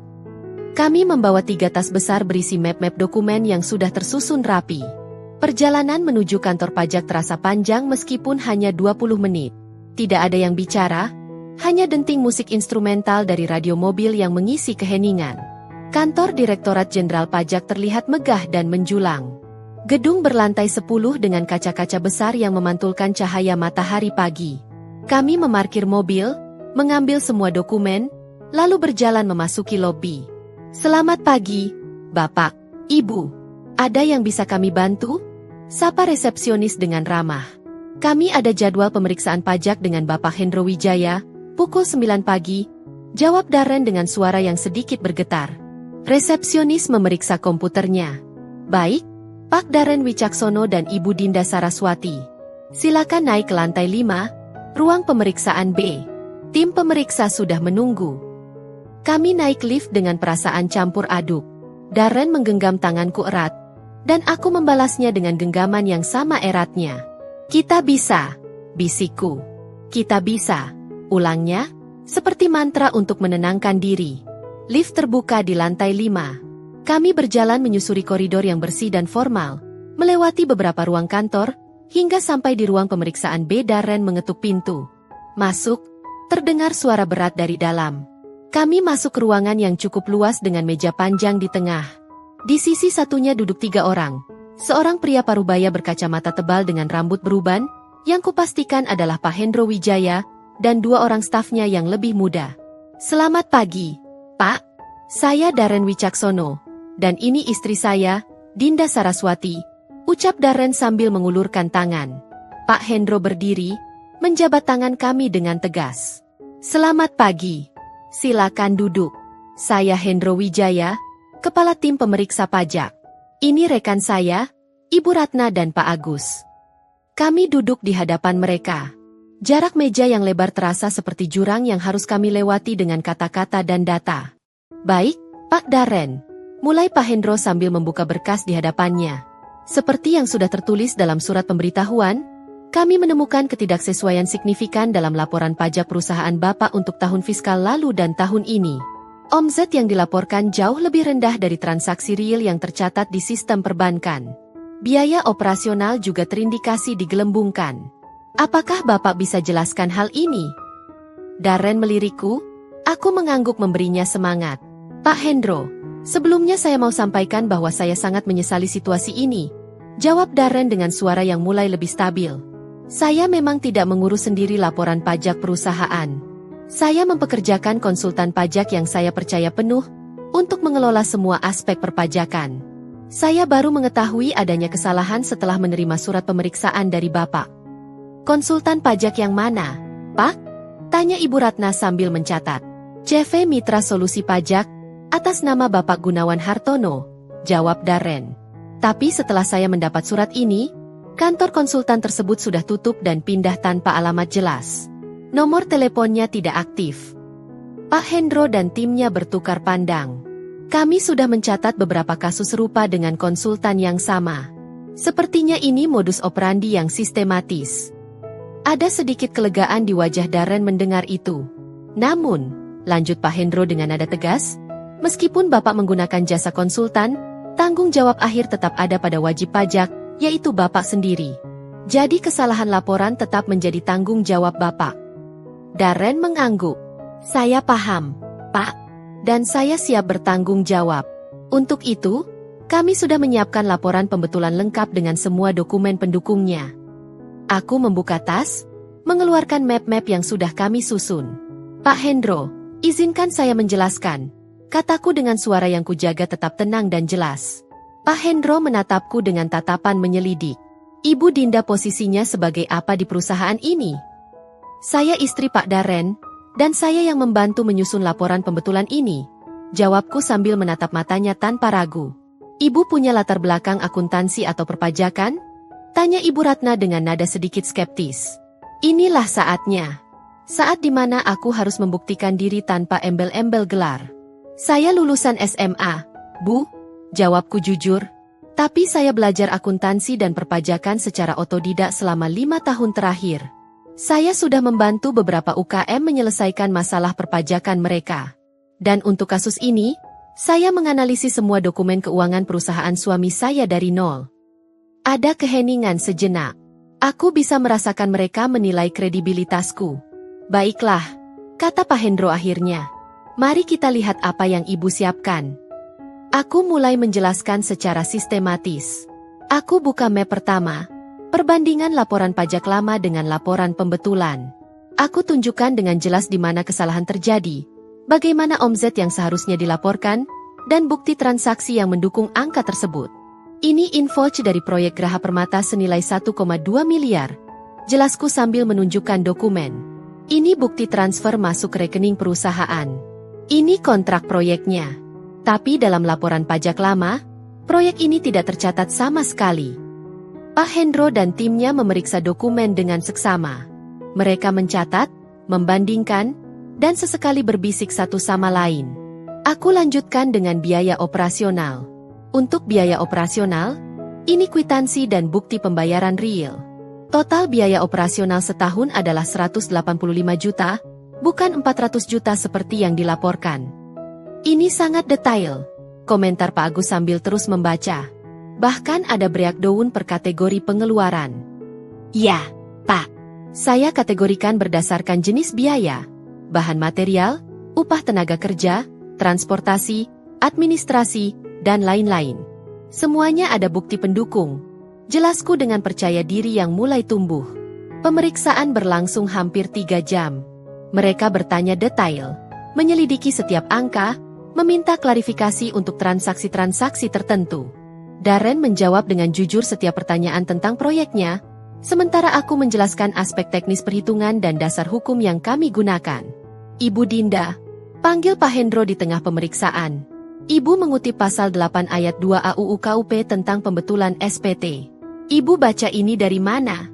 Kami membawa 3 tas besar berisi map-map dokumen yang sudah tersusun rapi. Perjalanan menuju kantor pajak terasa panjang meskipun hanya 20 menit. Tidak ada yang bicara, hanya denting musik instrumental dari radio mobil yang mengisi keheningan. Kantor Direktorat Jenderal Pajak terlihat megah dan menjulang. Gedung berlantai 10 dengan kaca-kaca besar yang memantulkan cahaya matahari pagi. Kami memarkir mobil, mengambil semua dokumen, lalu berjalan memasuki lobi. "Selamat pagi, Bapak, Ibu. Ada yang bisa kami bantu?" sapa resepsionis dengan ramah. "Kami ada jadwal pemeriksaan pajak dengan Bapak Hendro Wijaya, pukul 9 pagi, jawab Darren dengan suara yang sedikit bergetar. Resepsionis memeriksa komputernya. "Baik, Pak Darren Wicaksono dan Ibu Dinda Saraswati. Silakan naik ke lantai 5, ruang pemeriksaan B. Tim pemeriksa sudah menunggu." Kami naik lift dengan perasaan campur aduk. Darren menggenggam tanganku erat, dan aku membalasnya dengan genggaman yang sama eratnya. "Kita bisa," bisikku. "Kita bisa," ulangnya, seperti mantra untuk menenangkan diri. Lift terbuka di lantai 5. Kami berjalan menyusuri koridor yang bersih dan formal, melewati beberapa ruang kantor, hingga sampai di ruang pemeriksaan B. Darren mengetuk pintu. "Masuk," terdengar suara berat dari dalam. Kami masuk ke ruangan yang cukup luas dengan meja panjang di tengah. Di sisi satunya duduk 3 orang. Seorang pria parubaya berkacamata tebal dengan rambut beruban, yang kupastikan adalah Pak Hendro Wijaya, dan 2 orang stafnya yang lebih muda. "Selamat pagi, Pak. Saya Darren Wicaksono, dan ini istri saya, Dinda Saraswati," ucap Darren sambil mengulurkan tangan. Pak Hendro berdiri, menjabat tangan kami dengan tegas. "Selamat pagi. Silakan duduk. Saya Hendro Wijaya, Kepala Tim Pemeriksa Pajak. Ini rekan saya, Ibu Ratna dan Pak Agus." Kami duduk di hadapan mereka. Jarak meja yang lebar terasa seperti jurang yang harus kami lewati dengan kata-kata dan data. "Baik, Pak Darren," mulai Pak Hendro sambil membuka berkas di hadapannya. "Seperti yang sudah tertulis dalam surat pemberitahuan, kami menemukan ketidaksesuaian signifikan dalam laporan pajak perusahaan Bapak untuk tahun fiskal lalu dan tahun ini. Omzet yang dilaporkan jauh lebih rendah dari transaksi real yang tercatat di sistem perbankan. Biaya operasional juga terindikasi digelembungkan. Apakah Bapak bisa jelaskan hal ini? Darren melirikku. Aku mengangguk memberinya semangat. Pak Hendro, sebelumnya saya mau sampaikan bahwa saya sangat menyesali situasi ini. Jawab Darren dengan suara yang mulai lebih stabil. Saya memang tidak mengurus sendiri laporan pajak perusahaan. Saya mempekerjakan konsultan pajak yang saya percaya penuh untuk mengelola semua aspek perpajakan. Saya baru mengetahui adanya kesalahan setelah menerima surat pemeriksaan dari Bapak. Konsultan pajak yang mana, Pak? Tanya Ibu Ratna sambil mencatat. CV Mitra Solusi Pajak, atas nama Bapak Gunawan Hartono, jawab Darren. Tapi setelah saya mendapat surat ini, kantor konsultan tersebut sudah tutup dan pindah tanpa alamat jelas. Nomor teleponnya tidak aktif. Pak Hendro dan timnya bertukar pandang. Kami sudah mencatat beberapa kasus serupa dengan konsultan yang sama. Sepertinya ini modus operandi yang sistematis. Ada sedikit kelegaan di wajah Darren mendengar itu. Namun, lanjut Pak Hendro dengan nada tegas, meskipun Bapak menggunakan jasa konsultan, tanggung jawab akhir tetap ada pada wajib pajak, yaitu Bapak sendiri. Jadi kesalahan laporan tetap menjadi tanggung jawab Bapak. Darren mengangguk. Saya paham, Pak. Dan saya siap bertanggung jawab. Untuk itu, kami sudah menyiapkan laporan pembetulan lengkap dengan semua dokumen pendukungnya. Aku membuka tas, mengeluarkan map-map yang sudah kami susun. Pak Hendro, izinkan saya menjelaskan. Kataku dengan suara yang kujaga tetap tenang dan jelas. Pak Hendro menatapku dengan tatapan menyelidik. Ibu Dinda posisinya sebagai apa di perusahaan ini? Saya istri Pak Darren, dan saya yang membantu menyusun laporan pembetulan ini. Jawabku sambil menatap matanya tanpa ragu. Ibu punya latar belakang akuntansi atau perpajakan? Tanya Ibu Ratna dengan nada sedikit skeptis. Inilah saatnya. Saat dimana aku harus membuktikan diri tanpa embel-embel gelar. Saya lulusan SMA, Bu, jawabku jujur. Tapi saya belajar akuntansi dan perpajakan secara otodidak selama 5 tahun terakhir. Saya sudah membantu beberapa UKM menyelesaikan masalah perpajakan mereka. Dan untuk kasus ini, saya menganalisis semua dokumen keuangan perusahaan suami saya dari nol. Ada keheningan sejenak. Aku bisa merasakan mereka menilai kredibilitasku. Baiklah, kata Pak Hendro akhirnya. Mari kita lihat apa yang Ibu siapkan. Aku mulai menjelaskan secara sistematis. Aku buka map pertama. Perbandingan laporan pajak lama dengan laporan pembetulan. Aku tunjukkan dengan jelas di mana kesalahan terjadi, bagaimana omzet yang seharusnya dilaporkan, dan bukti transaksi yang mendukung angka tersebut. Ini invoice dari proyek Graha Permata senilai 1,2 miliar. Jelasku sambil menunjukkan dokumen. Ini bukti transfer masuk rekening perusahaan. Ini kontrak proyeknya. Tapi dalam laporan pajak lama, proyek ini tidak tercatat sama sekali. Pak Hendro dan timnya memeriksa dokumen dengan seksama. Mereka mencatat, membandingkan, dan sesekali berbisik satu sama lain. Aku lanjutkan dengan biaya operasional. Untuk biaya operasional, ini kwitansi dan bukti pembayaran real. Total biaya operasional setahun adalah 185 juta, bukan 400 juta seperti yang dilaporkan. Ini sangat detail, komentar Pak Agus sambil terus membaca. Bahkan ada breakdown per kategori pengeluaran. Ya, Pak. Saya kategorikan berdasarkan jenis biaya, bahan material, upah tenaga kerja, transportasi, administrasi, dan lain-lain. Semuanya ada bukti pendukung. Jelasku dengan percaya diri yang mulai tumbuh. Pemeriksaan berlangsung hampir 3 jam. Mereka bertanya detail, menyelidiki setiap angka, meminta klarifikasi untuk transaksi-transaksi tertentu. Darren menjawab dengan jujur setiap pertanyaan tentang proyeknya, sementara aku menjelaskan aspek teknis perhitungan dan dasar hukum yang kami gunakan. Ibu Dinda, panggil Pak Hendro di tengah pemeriksaan. Ibu mengutip pasal 8 ayat 2 AUU KUP tentang pembetulan SPT. Ibu baca ini dari mana?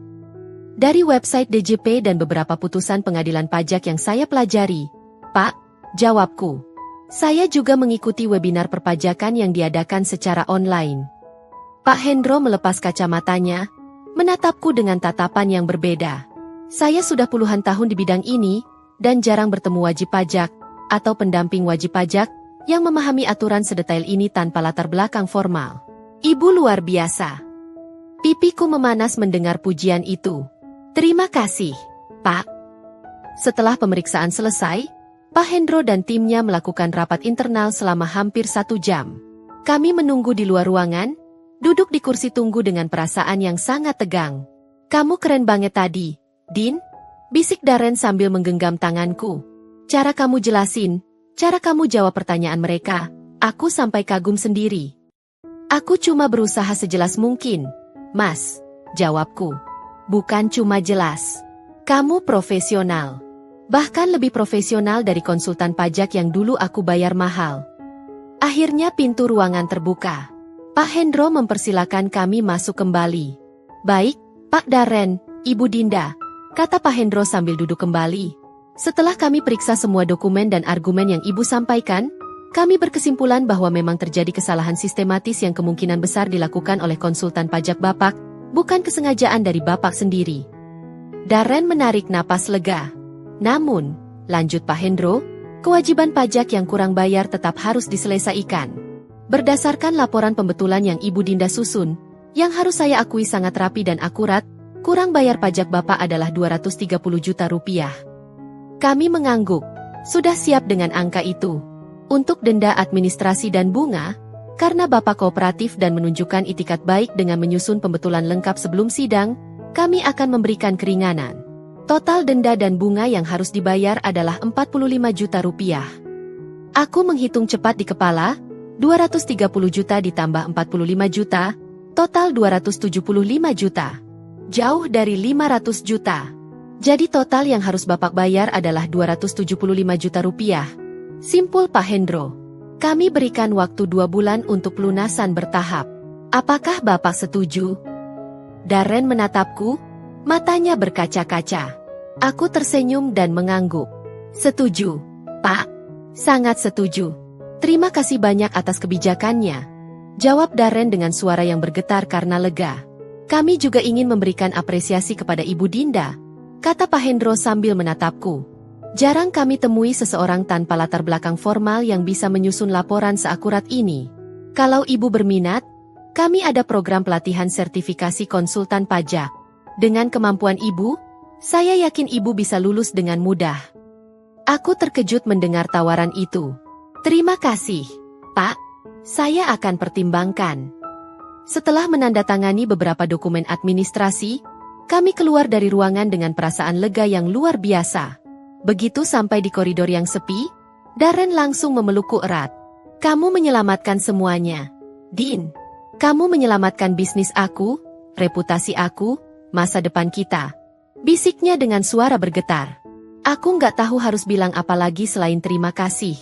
Dari website DJP dan beberapa putusan pengadilan pajak yang saya pelajari. Pak, jawabku. Saya juga mengikuti webinar perpajakan yang diadakan secara online. Pak Hendro melepas kacamatanya, menatapku dengan tatapan yang berbeda. Saya sudah puluhan tahun di bidang ini, dan jarang bertemu wajib pajak, atau pendamping wajib pajak yang memahami aturan sedetail ini tanpa latar belakang formal. Ibu luar biasa. Pipiku memanas mendengar pujian itu. Terima kasih, Pak. Setelah pemeriksaan selesai, Pak Hendro dan timnya melakukan rapat internal selama hampir 1 jam. Kami menunggu di luar ruangan, duduk di kursi tunggu dengan perasaan yang sangat tegang. Kamu keren banget tadi, Dean, bisik Darren sambil menggenggam tanganku. Cara kamu jelasin, cara kamu jawab pertanyaan mereka, aku sampai kagum sendiri. Aku cuma berusaha sejelas mungkin, Mas, jawabku. Bukan cuma jelas. Kamu profesional. Bahkan lebih profesional dari konsultan pajak yang dulu aku bayar mahal. Akhirnya pintu ruangan terbuka. Pak Hendro mempersilakan kami masuk kembali. Baik, Pak Darren, Ibu Dinda, kata Pak Hendro sambil duduk kembali. Setelah kami periksa semua dokumen dan argumen yang Ibu sampaikan, kami berkesimpulan bahwa memang terjadi kesalahan sistematis yang kemungkinan besar dilakukan oleh konsultan pajak Bapak, bukan kesengajaan dari Bapak sendiri. Darren menarik napas lega. Namun, lanjut Pak Hendro, kewajiban pajak yang kurang bayar tetap harus diselesaikan. Berdasarkan laporan pembetulan yang Ibu Dinda susun, yang harus saya akui sangat rapi dan akurat, kurang bayar pajak Bapak adalah 230 juta rupiah. Kami mengangguk, sudah siap dengan angka itu. Untuk denda administrasi dan bunga, karena Bapak kooperatif dan menunjukkan itikat baik dengan menyusun pembetulan lengkap sebelum sidang, kami akan memberikan keringanan. Total denda dan bunga yang harus dibayar adalah 45 juta rupiah. Aku menghitung cepat di kepala, 230 juta ditambah 45 juta, total 275 juta. Jauh dari 500 juta. Jadi total yang harus Bapak bayar adalah 275 juta rupiah. Simpul Pak Hendro. Kami berikan waktu 2 bulan untuk pelunasan bertahap. Apakah Bapak setuju? Darren menatapku, matanya berkaca-kaca. Aku tersenyum dan mengangguk. Setuju, Pak. Sangat setuju. Terima kasih banyak atas kebijakannya. Jawab Darren dengan suara yang bergetar karena lega. Kami juga ingin memberikan apresiasi kepada Ibu Dinda, kata Pak Hendro sambil menatapku. Jarang kami temui seseorang tanpa latar belakang formal yang bisa menyusun laporan seakurat ini. Kalau Ibu berminat, kami ada program pelatihan sertifikasi konsultan pajak. Dengan kemampuan Ibu, saya yakin Ibu bisa lulus dengan mudah. Aku terkejut mendengar tawaran itu. Terima kasih, Pak. Saya akan pertimbangkan. Setelah menandatangani beberapa dokumen administrasi, kami keluar dari ruangan dengan perasaan lega yang luar biasa. Begitu sampai di koridor yang sepi, Darren langsung memelukku erat. Kamu menyelamatkan semuanya, Dean. Kamu menyelamatkan bisnis aku, reputasi aku, masa depan kita. Bisiknya dengan suara bergetar. Aku nggak tahu harus bilang apa lagi selain terima kasih.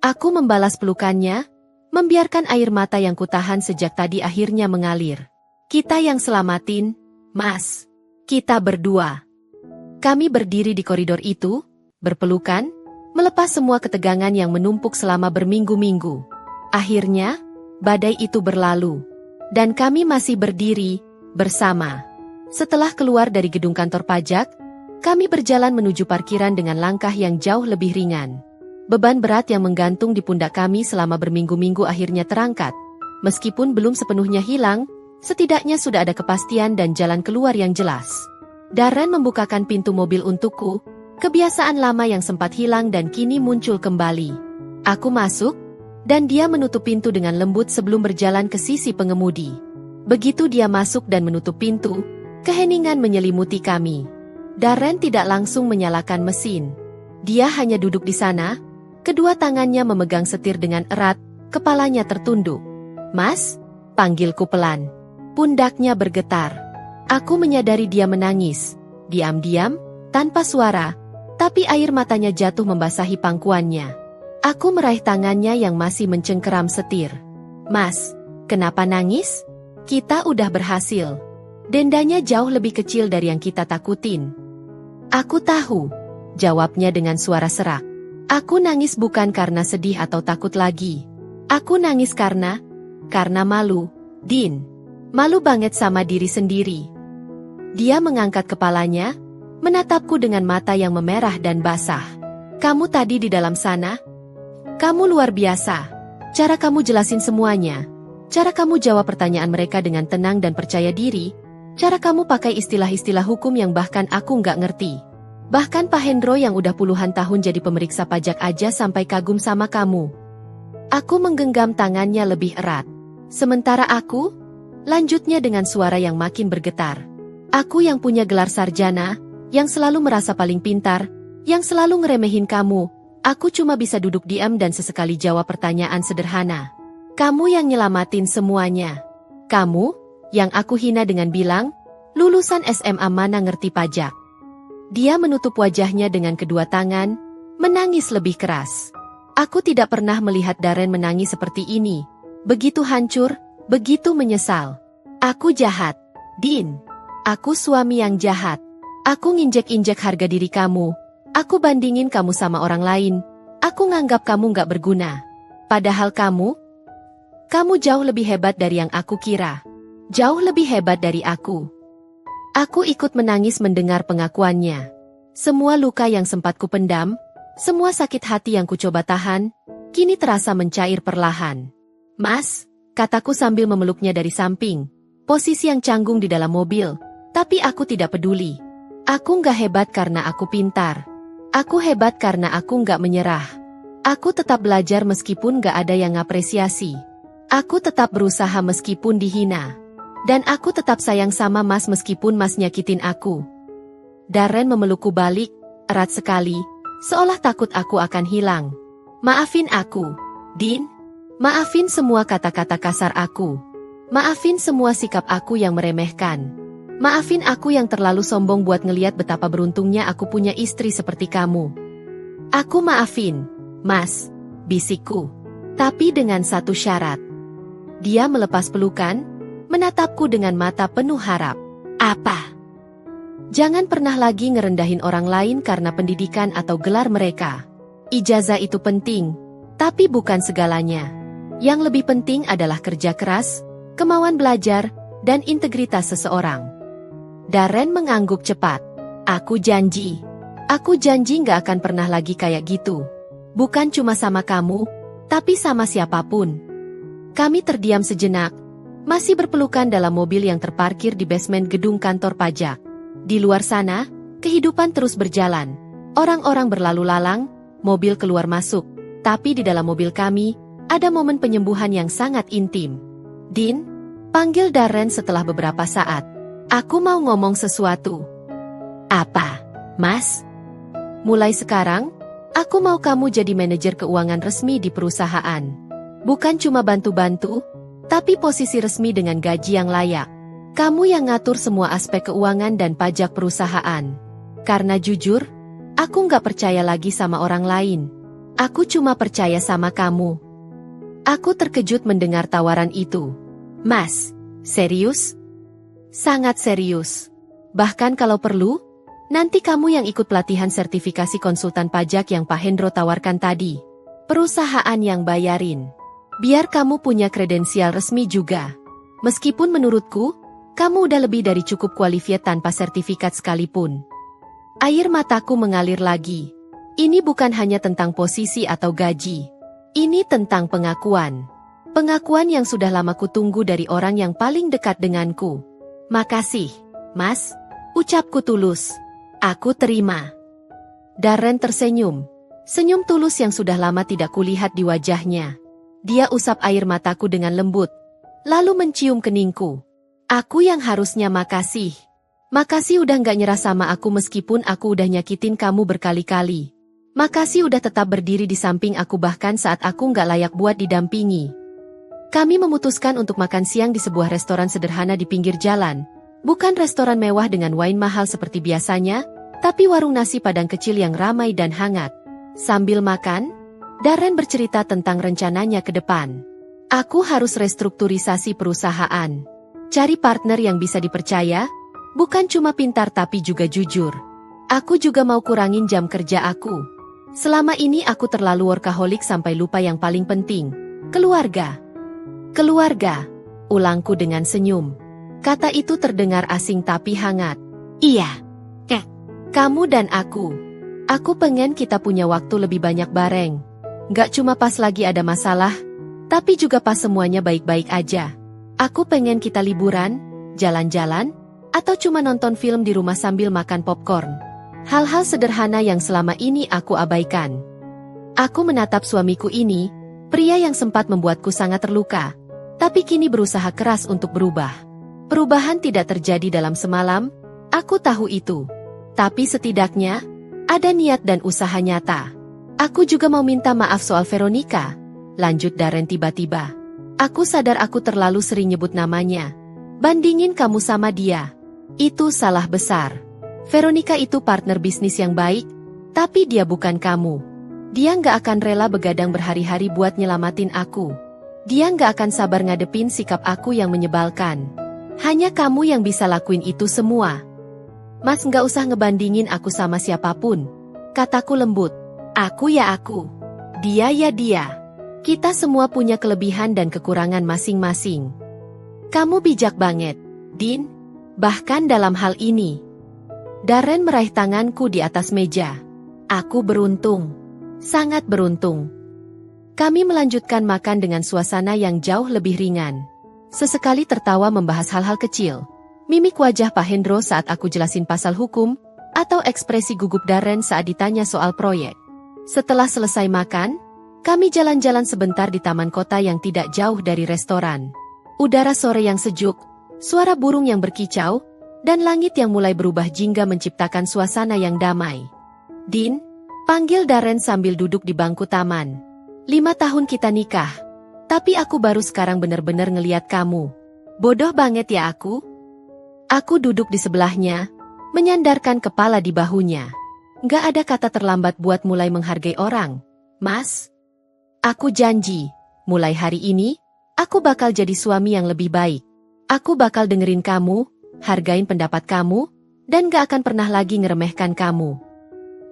Aku membalas pelukannya, membiarkan air mata yang kutahan sejak tadi akhirnya mengalir. Kita yang selamatin, Mas. Kita berdua. Kami berdiri di koridor itu, berpelukan, melepas semua ketegangan yang menumpuk selama berminggu-minggu. Akhirnya, badai itu berlalu. Dan kami masih berdiri, bersama. Setelah keluar dari gedung kantor pajak, kami berjalan menuju parkiran dengan langkah yang jauh lebih ringan. Beban berat yang menggantung di pundak kami selama berminggu-minggu akhirnya terangkat. Meskipun belum sepenuhnya hilang, setidaknya sudah ada kepastian dan jalan keluar yang jelas. Darren membukakan pintu mobil untukku, kebiasaan lama yang sempat hilang dan kini muncul kembali. Aku masuk, dan dia menutup pintu dengan lembut sebelum berjalan ke sisi pengemudi. Begitu dia masuk dan menutup pintu, keheningan menyelimuti kami. Darren tidak langsung menyalakan mesin. Dia hanya duduk di sana, kedua tangannya memegang setir dengan erat, kepalanya tertunduk. Mas, panggilku pelan. Pundaknya bergetar. Aku menyadari dia menangis, diam-diam, tanpa suara, tapi air matanya jatuh membasahi pangkuannya. Aku meraih tangannya yang masih mencengkeram setir. Mas, kenapa nangis? Kita udah berhasil. Dendanya jauh lebih kecil dari yang kita takutin. Aku tahu, jawabnya dengan suara serak. Aku nangis bukan karena sedih atau takut lagi. Aku nangis karena malu, Dean. Malu banget sama diri sendiri. Dia mengangkat kepalanya, menatapku dengan mata yang memerah dan basah. Kamu tadi di dalam sana? Kamu luar biasa. Cara kamu jelasin semuanya. Cara kamu jawab pertanyaan mereka dengan tenang dan percaya diri. Cara kamu pakai istilah-istilah hukum yang bahkan aku nggak ngerti. Bahkan Pak Hendro yang udah puluhan tahun jadi pemeriksa pajak aja sampai kagum sama kamu. Aku menggenggam tangannya lebih erat. Sementara aku, lanjutnya dengan suara yang makin bergetar. Aku yang punya gelar sarjana, yang selalu merasa paling pintar, yang selalu ngeremehin kamu, aku cuma bisa duduk diam dan sesekali jawab pertanyaan sederhana. Kamu yang nyelamatin semuanya. Kamu, yang aku hina dengan bilang, lulusan SMA mana ngerti pajak. Dia menutup wajahnya dengan kedua tangan, menangis lebih keras. Aku tidak pernah melihat Darren menangis seperti ini. Begitu hancur, begitu menyesal. Aku jahat, Dean. Aku suami yang jahat. Aku nginjek-injek harga diri kamu. Aku bandingin kamu sama orang lain. Aku nganggap kamu gak berguna. Padahal kamu jauh lebih hebat dari yang aku kira. Jauh lebih hebat dari aku. Aku ikut menangis mendengar pengakuannya. Semua luka yang sempat kupendam, semua sakit hati yang kucoba tahan, kini terasa mencair perlahan. Mas, kataku sambil memeluknya dari samping. Posisi yang canggung di dalam mobil, tapi aku tidak peduli. Aku nggak hebat karena aku pintar. Aku hebat karena aku nggak menyerah. Aku tetap belajar meskipun nggak ada yang ngapresiasi. Aku tetap berusaha meskipun dihina. Dan aku tetap sayang sama Mas meskipun Mas nyakitin aku. Darren memelukku balik, erat sekali, seolah takut aku akan hilang. Maafin aku, Dean. Maafin semua kata-kata kasar aku. Maafin semua sikap aku yang meremehkan. Maafin aku yang terlalu sombong buat ngeliat betapa beruntungnya aku punya istri seperti kamu. Aku maafin, Mas, bisikku. Tapi dengan satu syarat. Dia melepas pelukan, menatapku dengan mata penuh harap. Apa? Jangan pernah lagi ngerendahin orang lain karena pendidikan atau gelar mereka. Ijazah itu penting, tapi bukan segalanya. Yang lebih penting adalah kerja keras, kemauan belajar, dan integritas seseorang. Darren mengangguk cepat. Aku janji nggak akan pernah lagi kayak gitu. Bukan cuma sama kamu, tapi sama siapapun. Kami terdiam sejenak, masih berpelukan dalam mobil yang terparkir di basement gedung kantor pajak. Di luar sana, kehidupan terus berjalan. Orang-orang berlalu lalang, mobil keluar masuk. Tapi di dalam mobil kami, ada momen penyembuhan yang sangat intim. Dean, panggil Darren setelah beberapa saat. Aku mau ngomong sesuatu. Apa, Mas? Mulai sekarang, aku mau kamu jadi manajer keuangan resmi di perusahaan. Bukan cuma bantu-bantu, tapi posisi resmi dengan gaji yang layak. Kamu yang ngatur semua aspek keuangan dan pajak perusahaan. Karena jujur, aku nggak percaya lagi sama orang lain. Aku cuma percaya sama kamu. Aku terkejut mendengar tawaran itu. Mas, serius? Sangat serius. Bahkan kalau perlu, nanti kamu yang ikut pelatihan sertifikasi konsultan pajak yang Pak Hendro tawarkan tadi. Perusahaan yang bayarin. Biar kamu punya kredensial resmi juga. Meskipun menurutku, kamu udah lebih dari cukup qualified tanpa sertifikat sekalipun. Air mataku mengalir lagi. Ini bukan hanya tentang posisi atau gaji. Ini tentang pengakuan. Pengakuan yang sudah lama kutunggu dari orang yang paling dekat denganku. Makasih, Mas. Ucapku tulus. Aku terima. Darren tersenyum. Senyum tulus yang sudah lama tidak kulihat di wajahnya. Dia usap air mataku dengan lembut, lalu mencium keningku. Aku yang harusnya makasih. Makasih udah gak nyerah sama aku meskipun aku udah nyakitin kamu berkali-kali. Makasih udah tetap berdiri di samping aku bahkan saat aku gak layak buat didampingi. Kami memutuskan untuk makan siang di sebuah restoran sederhana di pinggir jalan. Bukan restoran mewah dengan wine mahal seperti biasanya, tapi warung nasi Padang kecil yang ramai dan hangat. Sambil makan, Darren bercerita tentang rencananya ke depan. Aku harus restrukturisasi perusahaan. Cari partner yang bisa dipercaya, bukan cuma pintar tapi juga jujur. Aku juga mau kurangin jam kerja aku. Selama ini aku terlalu workaholic sampai lupa yang paling penting. Keluarga. Keluarga, ulangku dengan senyum. Kata itu terdengar asing tapi hangat. Iya. Kamu dan aku. Aku pengen kita punya waktu lebih banyak bareng. Gak cuma pas lagi ada masalah, tapi juga pas semuanya baik-baik aja. Aku pengen kita liburan, jalan-jalan, atau cuma nonton film di rumah sambil makan popcorn. Hal-hal sederhana yang selama ini aku abaikan. Aku menatap suamiku ini, pria yang sempat membuatku sangat terluka, tapi kini berusaha keras untuk berubah. Perubahan tidak terjadi dalam semalam, aku tahu itu. Tapi setidaknya, ada niat dan usaha nyata. Aku juga mau minta maaf soal Veronica, lanjut Darren tiba-tiba. Aku sadar aku terlalu sering nyebut namanya. Bandingin kamu sama dia. Itu salah besar. Veronica itu partner bisnis yang baik, tapi dia bukan kamu. Dia nggak akan rela begadang berhari-hari buat nyelamatin aku. Dia nggak akan sabar ngadepin sikap aku yang menyebalkan. Hanya kamu yang bisa lakuin itu semua. Mas nggak usah ngebandingin aku sama siapapun. Kataku lembut. Aku ya aku. Dia ya dia. Kita semua punya kelebihan dan kekurangan masing-masing. Kamu bijak banget, Dean. Bahkan dalam hal ini. Darren meraih tanganku di atas meja. Aku beruntung. Sangat beruntung. Kami melanjutkan makan dengan suasana yang jauh lebih ringan. Sesekali tertawa membahas hal-hal kecil. Mimik wajah Pak Hendro saat aku jelasin pasal hukum, atau ekspresi gugup Darren saat ditanya soal proyek. Setelah selesai makan, kami jalan-jalan sebentar di taman kota yang tidak jauh dari restoran. Udara sore yang sejuk, suara burung yang berkicau, dan langit yang mulai berubah jingga menciptakan suasana yang damai. Dean, panggil Darren sambil duduk di bangku taman. 5 tahun kita nikah. Tapi aku baru sekarang benar-benar ngeliat kamu. Bodoh banget ya aku. Aku duduk di sebelahnya, menyandarkan kepala di bahunya. Gak ada kata terlambat buat mulai menghargai orang, Mas. Aku janji, mulai hari ini, aku bakal jadi suami yang lebih baik. Aku bakal dengerin kamu, hargain pendapat kamu, dan gak akan pernah lagi ngeremehkan kamu.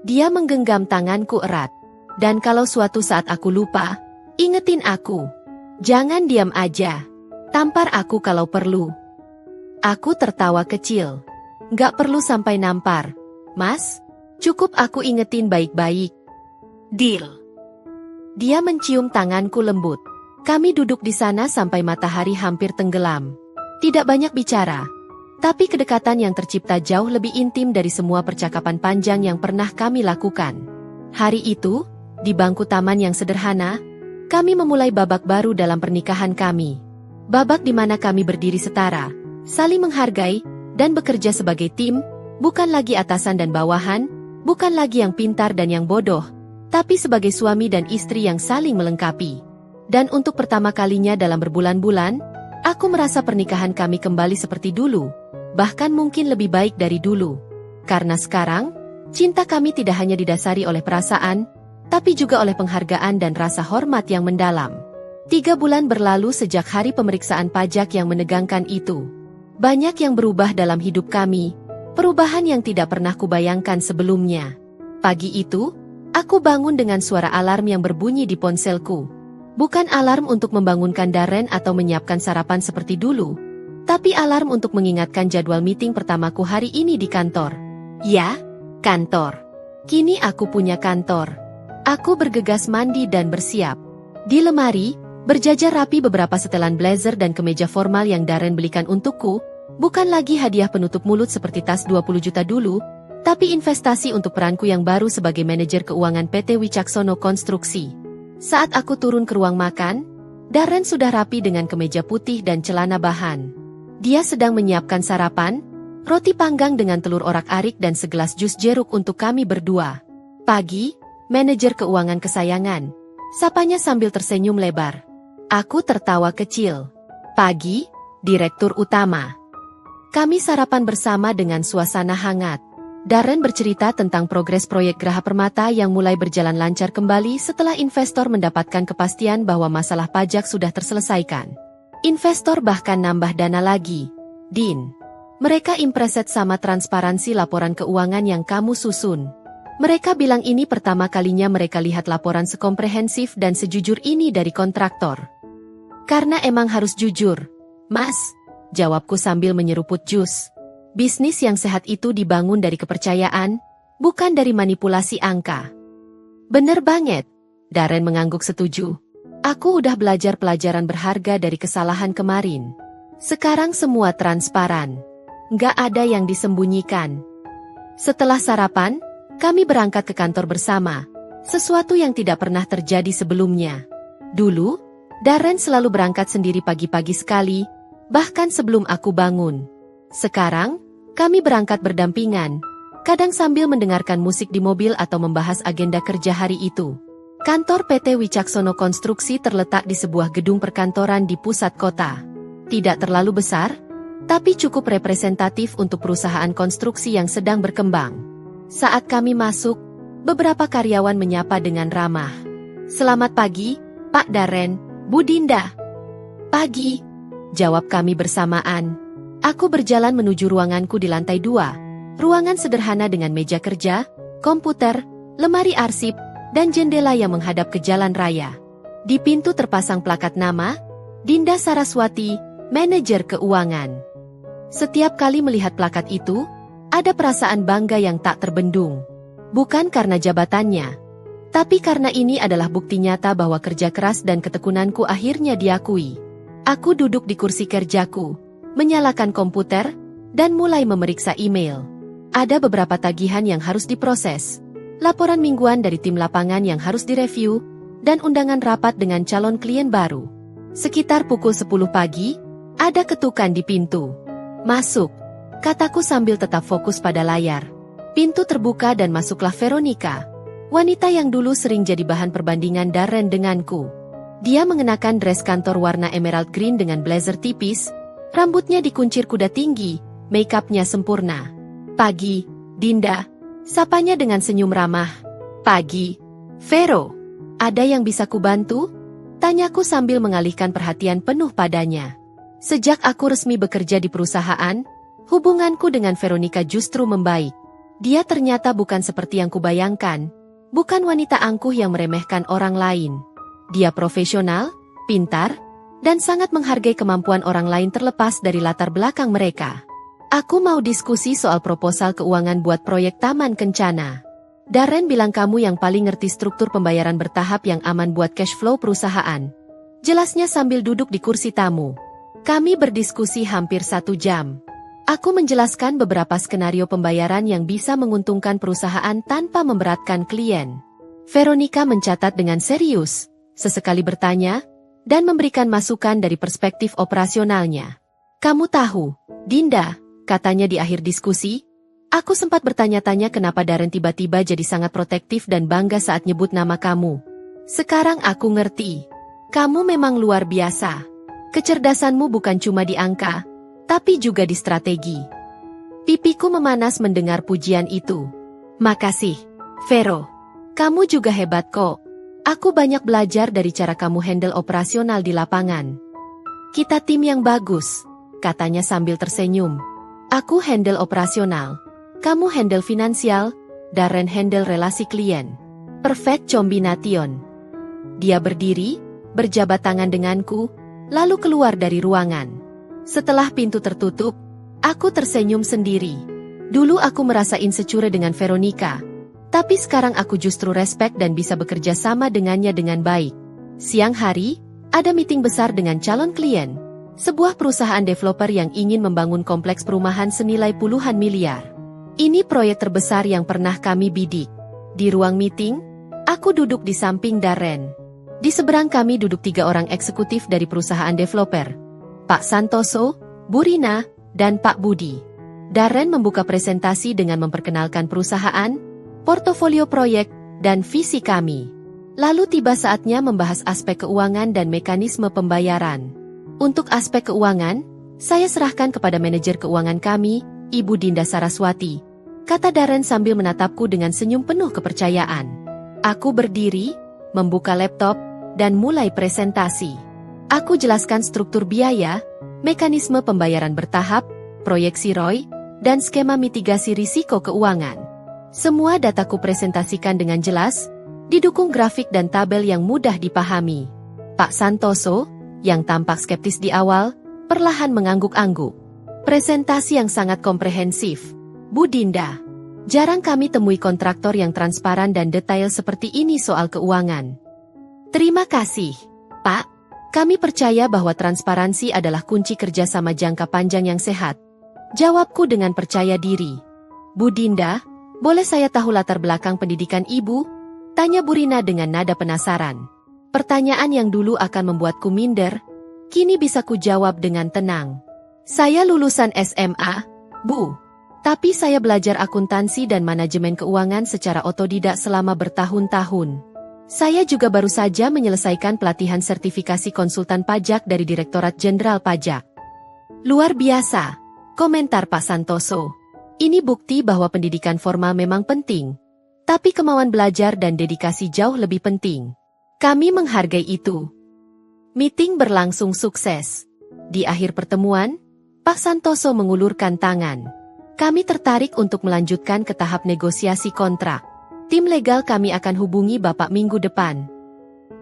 Dia menggenggam tanganku erat. Dan kalau suatu saat aku lupa, ingetin aku. Jangan diam aja. Tampar aku kalau perlu. Aku tertawa kecil. Gak perlu sampai nampar, Mas. Cukup aku ingetin baik-baik. Deal. Dia mencium tanganku lembut. Kami duduk di sana sampai matahari hampir tenggelam. Tidak banyak bicara. Tapi kedekatan yang tercipta jauh lebih intim dari semua percakapan panjang yang pernah kami lakukan. Hari itu, di bangku taman yang sederhana, kami memulai babak baru dalam pernikahan kami. Babak di mana kami berdiri setara, saling menghargai, dan bekerja sebagai tim, bukan lagi atasan dan bawahan, bukan lagi yang pintar dan yang bodoh, tapi sebagai suami dan istri yang saling melengkapi. Dan untuk pertama kalinya dalam berbulan-bulan, aku merasa pernikahan kami kembali seperti dulu, bahkan mungkin lebih baik dari dulu. Karena sekarang, cinta kami tidak hanya didasari oleh perasaan, tapi juga oleh penghargaan dan rasa hormat yang mendalam. 3 bulan berlalu sejak hari pemeriksaan pajak yang menegangkan itu. Banyak yang berubah dalam hidup kami, perubahan yang tidak pernah kubayangkan sebelumnya. Pagi itu, aku bangun dengan suara alarm yang berbunyi di ponselku. Bukan alarm untuk membangunkan Darren atau menyiapkan sarapan seperti dulu, tapi alarm untuk mengingatkan jadwal meeting pertamaku hari ini di kantor. Ya, kantor. Kini aku punya kantor. Aku bergegas mandi dan bersiap. Di lemari, berjajar rapi beberapa setelan blazer dan kemeja formal yang Darren belikan untukku, bukan lagi hadiah penutup mulut seperti tas 20 juta dulu, tapi investasi untuk peranku yang baru sebagai manajer keuangan PT Wicaksono Konstruksi. Saat aku turun ke ruang makan, Darren sudah rapi dengan kemeja putih dan celana bahan. Dia sedang menyiapkan sarapan, roti panggang dengan telur orak-arik dan segelas jus jeruk untuk kami berdua. Pagi, manajer keuangan kesayangan. Sapanya sambil tersenyum lebar. Aku tertawa kecil. Pagi, direktur utama. Kami sarapan bersama dengan suasana hangat. Darren bercerita tentang progres proyek Graha Permata yang mulai berjalan lancar kembali setelah investor mendapatkan kepastian bahwa masalah pajak sudah terselesaikan. Investor bahkan nambah dana lagi. Dean, mereka impreset sama transparansi laporan keuangan yang kamu susun. Mereka bilang ini pertama kalinya mereka lihat laporan sekomprehensif dan sejujur ini dari kontraktor. Karena emang harus jujur, Mas, jawabku sambil menyeruput jus. Bisnis yang sehat itu dibangun dari kepercayaan, bukan dari manipulasi angka. Bener banget, Darren mengangguk setuju. Aku udah belajar pelajaran berharga dari kesalahan kemarin. Sekarang semua transparan. Nggak ada yang disembunyikan. Setelah sarapan, kami berangkat ke kantor bersama. Sesuatu yang tidak pernah terjadi sebelumnya. Dulu, Darren selalu berangkat sendiri pagi-pagi sekali, bahkan sebelum aku bangun. Sekarang, kami berangkat berdampingan, kadang sambil mendengarkan musik di mobil atau membahas agenda kerja hari itu. Kantor PT Wicaksono Konstruksi terletak di sebuah gedung perkantoran di pusat kota. Tidak terlalu besar, tapi cukup representatif untuk perusahaan konstruksi yang sedang berkembang. Saat kami masuk, beberapa karyawan menyapa dengan ramah. "Selamat pagi, Pak Darren, Bu Dinda." "Pagi," jawab kami bersamaan. Aku berjalan menuju ruanganku di lantai 2. Ruangan sederhana dengan meja kerja, komputer, lemari arsip, dan jendela yang menghadap ke jalan raya. Di pintu terpasang plakat nama, Dinda Saraswati, Manajer Keuangan. Setiap kali melihat plakat itu, ada perasaan bangga yang tak terbendung. Bukan karena jabatannya, tapi karena ini adalah bukti nyata bahwa kerja keras dan ketekunanku akhirnya diakui. Aku duduk di kursi kerjaku, menyalakan komputer, dan mulai memeriksa email. Ada beberapa tagihan yang harus diproses, laporan mingguan dari tim lapangan yang harus direview, dan undangan rapat dengan calon klien baru. Sekitar pukul 10 pagi, ada ketukan di pintu. "Masuk," kataku sambil tetap fokus pada layar. Pintu terbuka dan masuklah Veronica, wanita yang dulu sering jadi bahan perbandingan Darren denganku. Dia mengenakan dress kantor warna emerald green dengan blazer tipis, rambutnya dikuncir kuda tinggi, make-upnya sempurna. "Pagi, Dinda," sapanya dengan senyum ramah. "Pagi, Vero. Ada yang bisa kubantu?" tanyaku sambil mengalihkan perhatian penuh padanya. Sejak aku resmi bekerja di perusahaan, hubunganku dengan Veronica justru membaik. Dia ternyata bukan seperti yang kubayangkan, bukan wanita angkuh yang meremehkan orang lain. Dia profesional, pintar, dan sangat menghargai kemampuan orang lain terlepas dari latar belakang mereka. "Aku mau diskusi soal proposal keuangan buat proyek Taman Kencana. Darren bilang kamu yang paling ngerti struktur pembayaran bertahap yang aman buat cash flow perusahaan," jelasnya sambil duduk di kursi tamu. Kami berdiskusi hampir 1 jam. Aku menjelaskan beberapa skenario pembayaran yang bisa menguntungkan perusahaan tanpa memberatkan klien. Veronica mencatat dengan serius, sesekali bertanya, dan memberikan masukan dari perspektif operasionalnya. "Kamu tahu, Dinda," katanya di akhir diskusi, "aku sempat bertanya-tanya kenapa Darren tiba-tiba jadi sangat protektif dan bangga saat nyebut nama kamu. Sekarang aku ngerti. Kamu memang luar biasa. Kecerdasanmu bukan cuma di angka, tapi juga di strategi." Pipiku memanas mendengar pujian itu. "Makasih, Vero. Kamu juga hebat kok. Aku banyak belajar dari cara kamu handle operasional di lapangan." "Kita tim yang bagus," katanya sambil tersenyum. "Aku handle operasional, kamu handle finansial, Darren handle relasi klien. Perfect combination." Dia berdiri, berjabat tangan denganku, lalu keluar dari ruangan. Setelah pintu tertutup, aku tersenyum sendiri. Dulu aku merasa insecure dengan Veronica, tapi sekarang aku justru respect dan bisa bekerja sama dengannya dengan baik. Siang hari, ada meeting besar dengan calon klien, sebuah perusahaan developer yang ingin membangun kompleks perumahan senilai puluhan miliar. Ini proyek terbesar yang pernah kami bidik. Di ruang meeting, aku duduk di samping Darren. Di seberang kami duduk 3 orang eksekutif dari perusahaan developer, Pak Santoso, Bu Rina, dan Pak Budi. Darren membuka presentasi dengan memperkenalkan perusahaan, portofolio proyek, dan visi kami. Lalu tiba saatnya membahas aspek keuangan dan mekanisme pembayaran. Untuk aspek keuangan, saya serahkan kepada manajer keuangan kami, Ibu Dinda Saraswati, kata Darren sambil menatapku dengan senyum penuh kepercayaan. Aku berdiri, membuka laptop, dan mulai presentasi. Aku jelaskan struktur biaya, mekanisme pembayaran bertahap, proyeksi ROI, dan skema mitigasi risiko keuangan. Semua dataku presentasikan dengan jelas, didukung grafik dan tabel yang mudah dipahami. Pak Santoso, yang tampak skeptis di awal, perlahan mengangguk-angguk. "Presentasi yang sangat komprehensif, Bu Dinda. Jarang kami temui kontraktor yang transparan dan detail seperti ini soal keuangan. Terima kasih, Pak. Kami percaya bahwa transparansi adalah kunci kerjasama jangka panjang yang sehat. Jawabku dengan percaya diri. Bu Dinda, boleh saya tahu latar belakang pendidikan Ibu? Tanya Bu Rina dengan nada penasaran. Pertanyaan yang dulu akan membuatku minder, kini bisa ku jawab dengan tenang. Saya lulusan SMA, Bu. Tapi saya belajar akuntansi dan manajemen keuangan secara otodidak selama bertahun-tahun. Saya juga baru saja menyelesaikan pelatihan sertifikasi konsultan pajak dari Direktorat Jenderal Pajak. Luar biasa, komentar Pak Santoso. Ini bukti bahwa pendidikan formal memang penting, tapi kemauan belajar dan dedikasi jauh lebih penting. Kami menghargai itu. Meeting berlangsung sukses. Di akhir pertemuan, Pak Santoso mengulurkan tangan. Kami tertarik untuk melanjutkan ke tahap negosiasi kontrak. Tim legal kami akan hubungi Bapak minggu depan.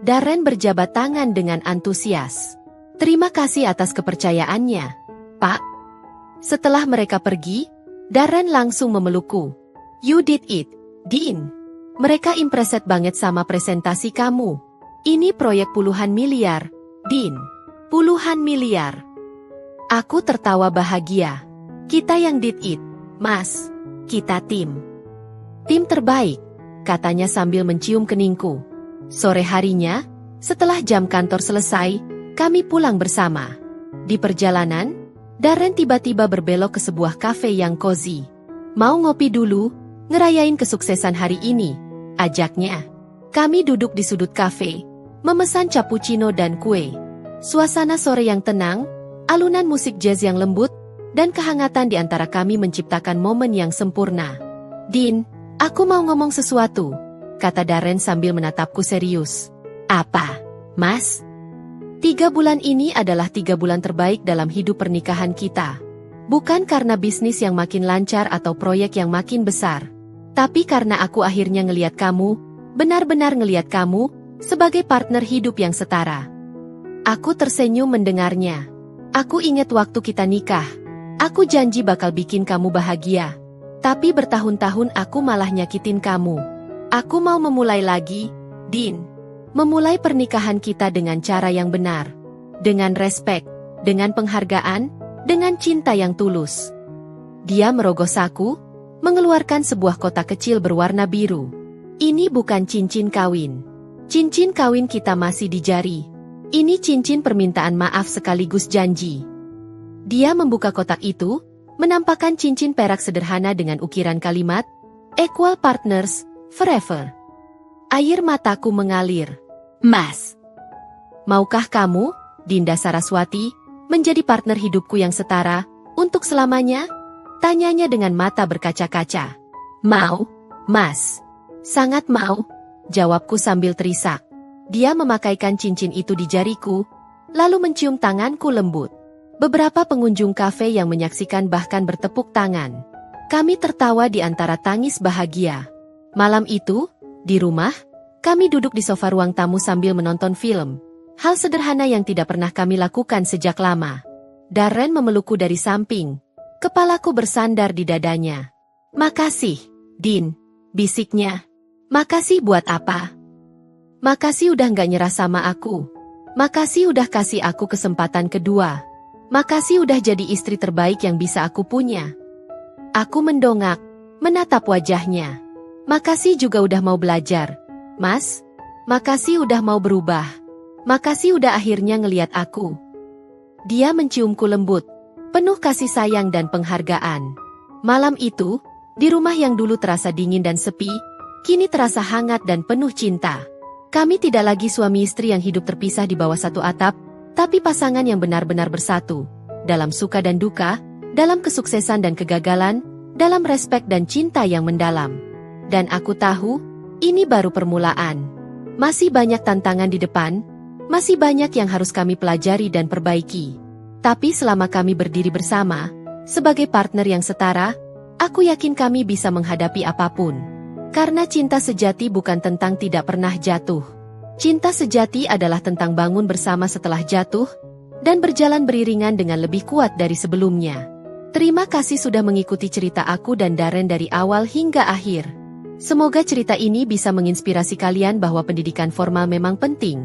Darren berjabat tangan dengan antusias. Terima kasih atas kepercayaannya, Pak. Setelah mereka pergi, Darren langsung memelukku. You did it, Dean. Mereka impressed banget sama presentasi kamu. Ini proyek puluhan miliar, Dean. Puluhan miliar. Aku tertawa bahagia. Kita yang did it, Mas. Kita tim. Tim terbaik, katanya sambil mencium keningku. Sore harinya, setelah jam kantor selesai, kami pulang bersama. Di perjalanan, Darren tiba-tiba berbelok ke sebuah kafe yang cozy. Mau ngopi dulu, ngerayain kesuksesan hari ini, ajaknya. Kami duduk di sudut kafe, memesan cappuccino dan kue. Suasana sore yang tenang, alunan musik jazz yang lembut, dan kehangatan di antara kami menciptakan momen yang sempurna. Dean, aku mau ngomong sesuatu, kata Darren sambil menatapku serius. Apa, Mas? 3 bulan ini adalah 3 bulan terbaik dalam hidup pernikahan kita. Bukan karena bisnis yang makin lancar atau proyek yang makin besar. Tapi karena aku akhirnya ngeliat kamu, benar-benar ngeliat kamu, sebagai partner hidup yang setara. Aku tersenyum mendengarnya. Aku ingat waktu kita nikah. Aku janji bakal bikin kamu bahagia. Tapi bertahun-tahun aku malah nyakitin kamu. Aku mau memulai lagi, Dean. Memulai pernikahan kita dengan cara yang benar. Dengan respek, dengan penghargaan, dengan cinta yang tulus. Dia merogoh saku, mengeluarkan sebuah kotak kecil berwarna biru. Ini bukan cincin kawin. Cincin kawin kita masih di jari. Ini cincin permintaan maaf sekaligus janji. Dia membuka kotak itu, menampakkan cincin perak sederhana dengan ukiran kalimat, Equal Partners, Forever. Air mataku mengalir. Mas, maukah kamu, Dinda Saraswati, menjadi partner hidupku yang setara, untuk selamanya? Tanyanya dengan mata berkaca-kaca. Mau, Mas. Sangat mau, jawabku sambil terisak. Dia memakaikan cincin itu di jariku, lalu mencium tanganku lembut. Beberapa pengunjung kafe yang menyaksikan bahkan bertepuk tangan. Kami tertawa di antara tangis bahagia. Malam itu, di rumah, kami duduk di sofa ruang tamu sambil menonton film. Hal sederhana yang tidak pernah kami lakukan sejak lama. Darren memelukku dari samping. Kepalaku bersandar di dadanya. Makasih, Dean, bisiknya. Makasih buat apa? Makasih udah gak nyerah sama aku. Makasih udah kasih aku kesempatan kedua. Makasih udah jadi istri terbaik yang bisa aku punya. Aku mendongak, menatap wajahnya. Makasih juga udah mau belajar, Mas. Makasih udah mau berubah. Makasih udah akhirnya ngeliat aku. Dia menciumku lembut, penuh kasih sayang dan penghargaan. Malam itu, di rumah yang dulu terasa dingin dan sepi, kini terasa hangat dan penuh cinta. Kami tidak lagi suami istri yang hidup terpisah di bawah satu atap, tapi pasangan yang benar-benar bersatu. Dalam suka dan duka, dalam kesuksesan dan kegagalan, dalam respek dan cinta yang mendalam. Dan aku tahu, ini baru permulaan. Masih banyak tantangan di depan, masih banyak yang harus kami pelajari dan perbaiki. Tapi selama kami berdiri bersama, sebagai partner yang setara, aku yakin kami bisa menghadapi apapun. Karena cinta sejati bukan tentang tidak pernah jatuh. Cinta sejati adalah tentang bangun bersama setelah jatuh, dan berjalan beriringan dengan lebih kuat dari sebelumnya. Terima kasih sudah mengikuti cerita aku dan Darren dari awal hingga akhir. Semoga cerita ini bisa menginspirasi kalian bahwa pendidikan formal memang penting.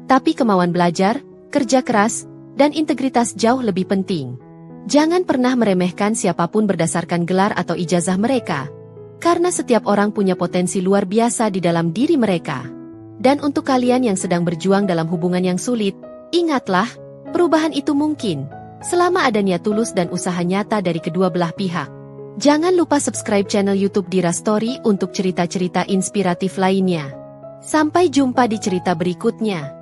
Tapi kemauan belajar, kerja keras, dan integritas jauh lebih penting. Jangan pernah meremehkan siapapun berdasarkan gelar atau ijazah mereka. Karena setiap orang punya potensi luar biasa di dalam diri mereka. Dan untuk kalian yang sedang berjuang dalam hubungan yang sulit, ingatlah, perubahan itu mungkin. Selama ada niat tulus dan usaha nyata dari kedua belah pihak. Jangan lupa subscribe channel YouTube Dira Story untuk cerita-cerita inspiratif lainnya. Sampai jumpa di cerita berikutnya.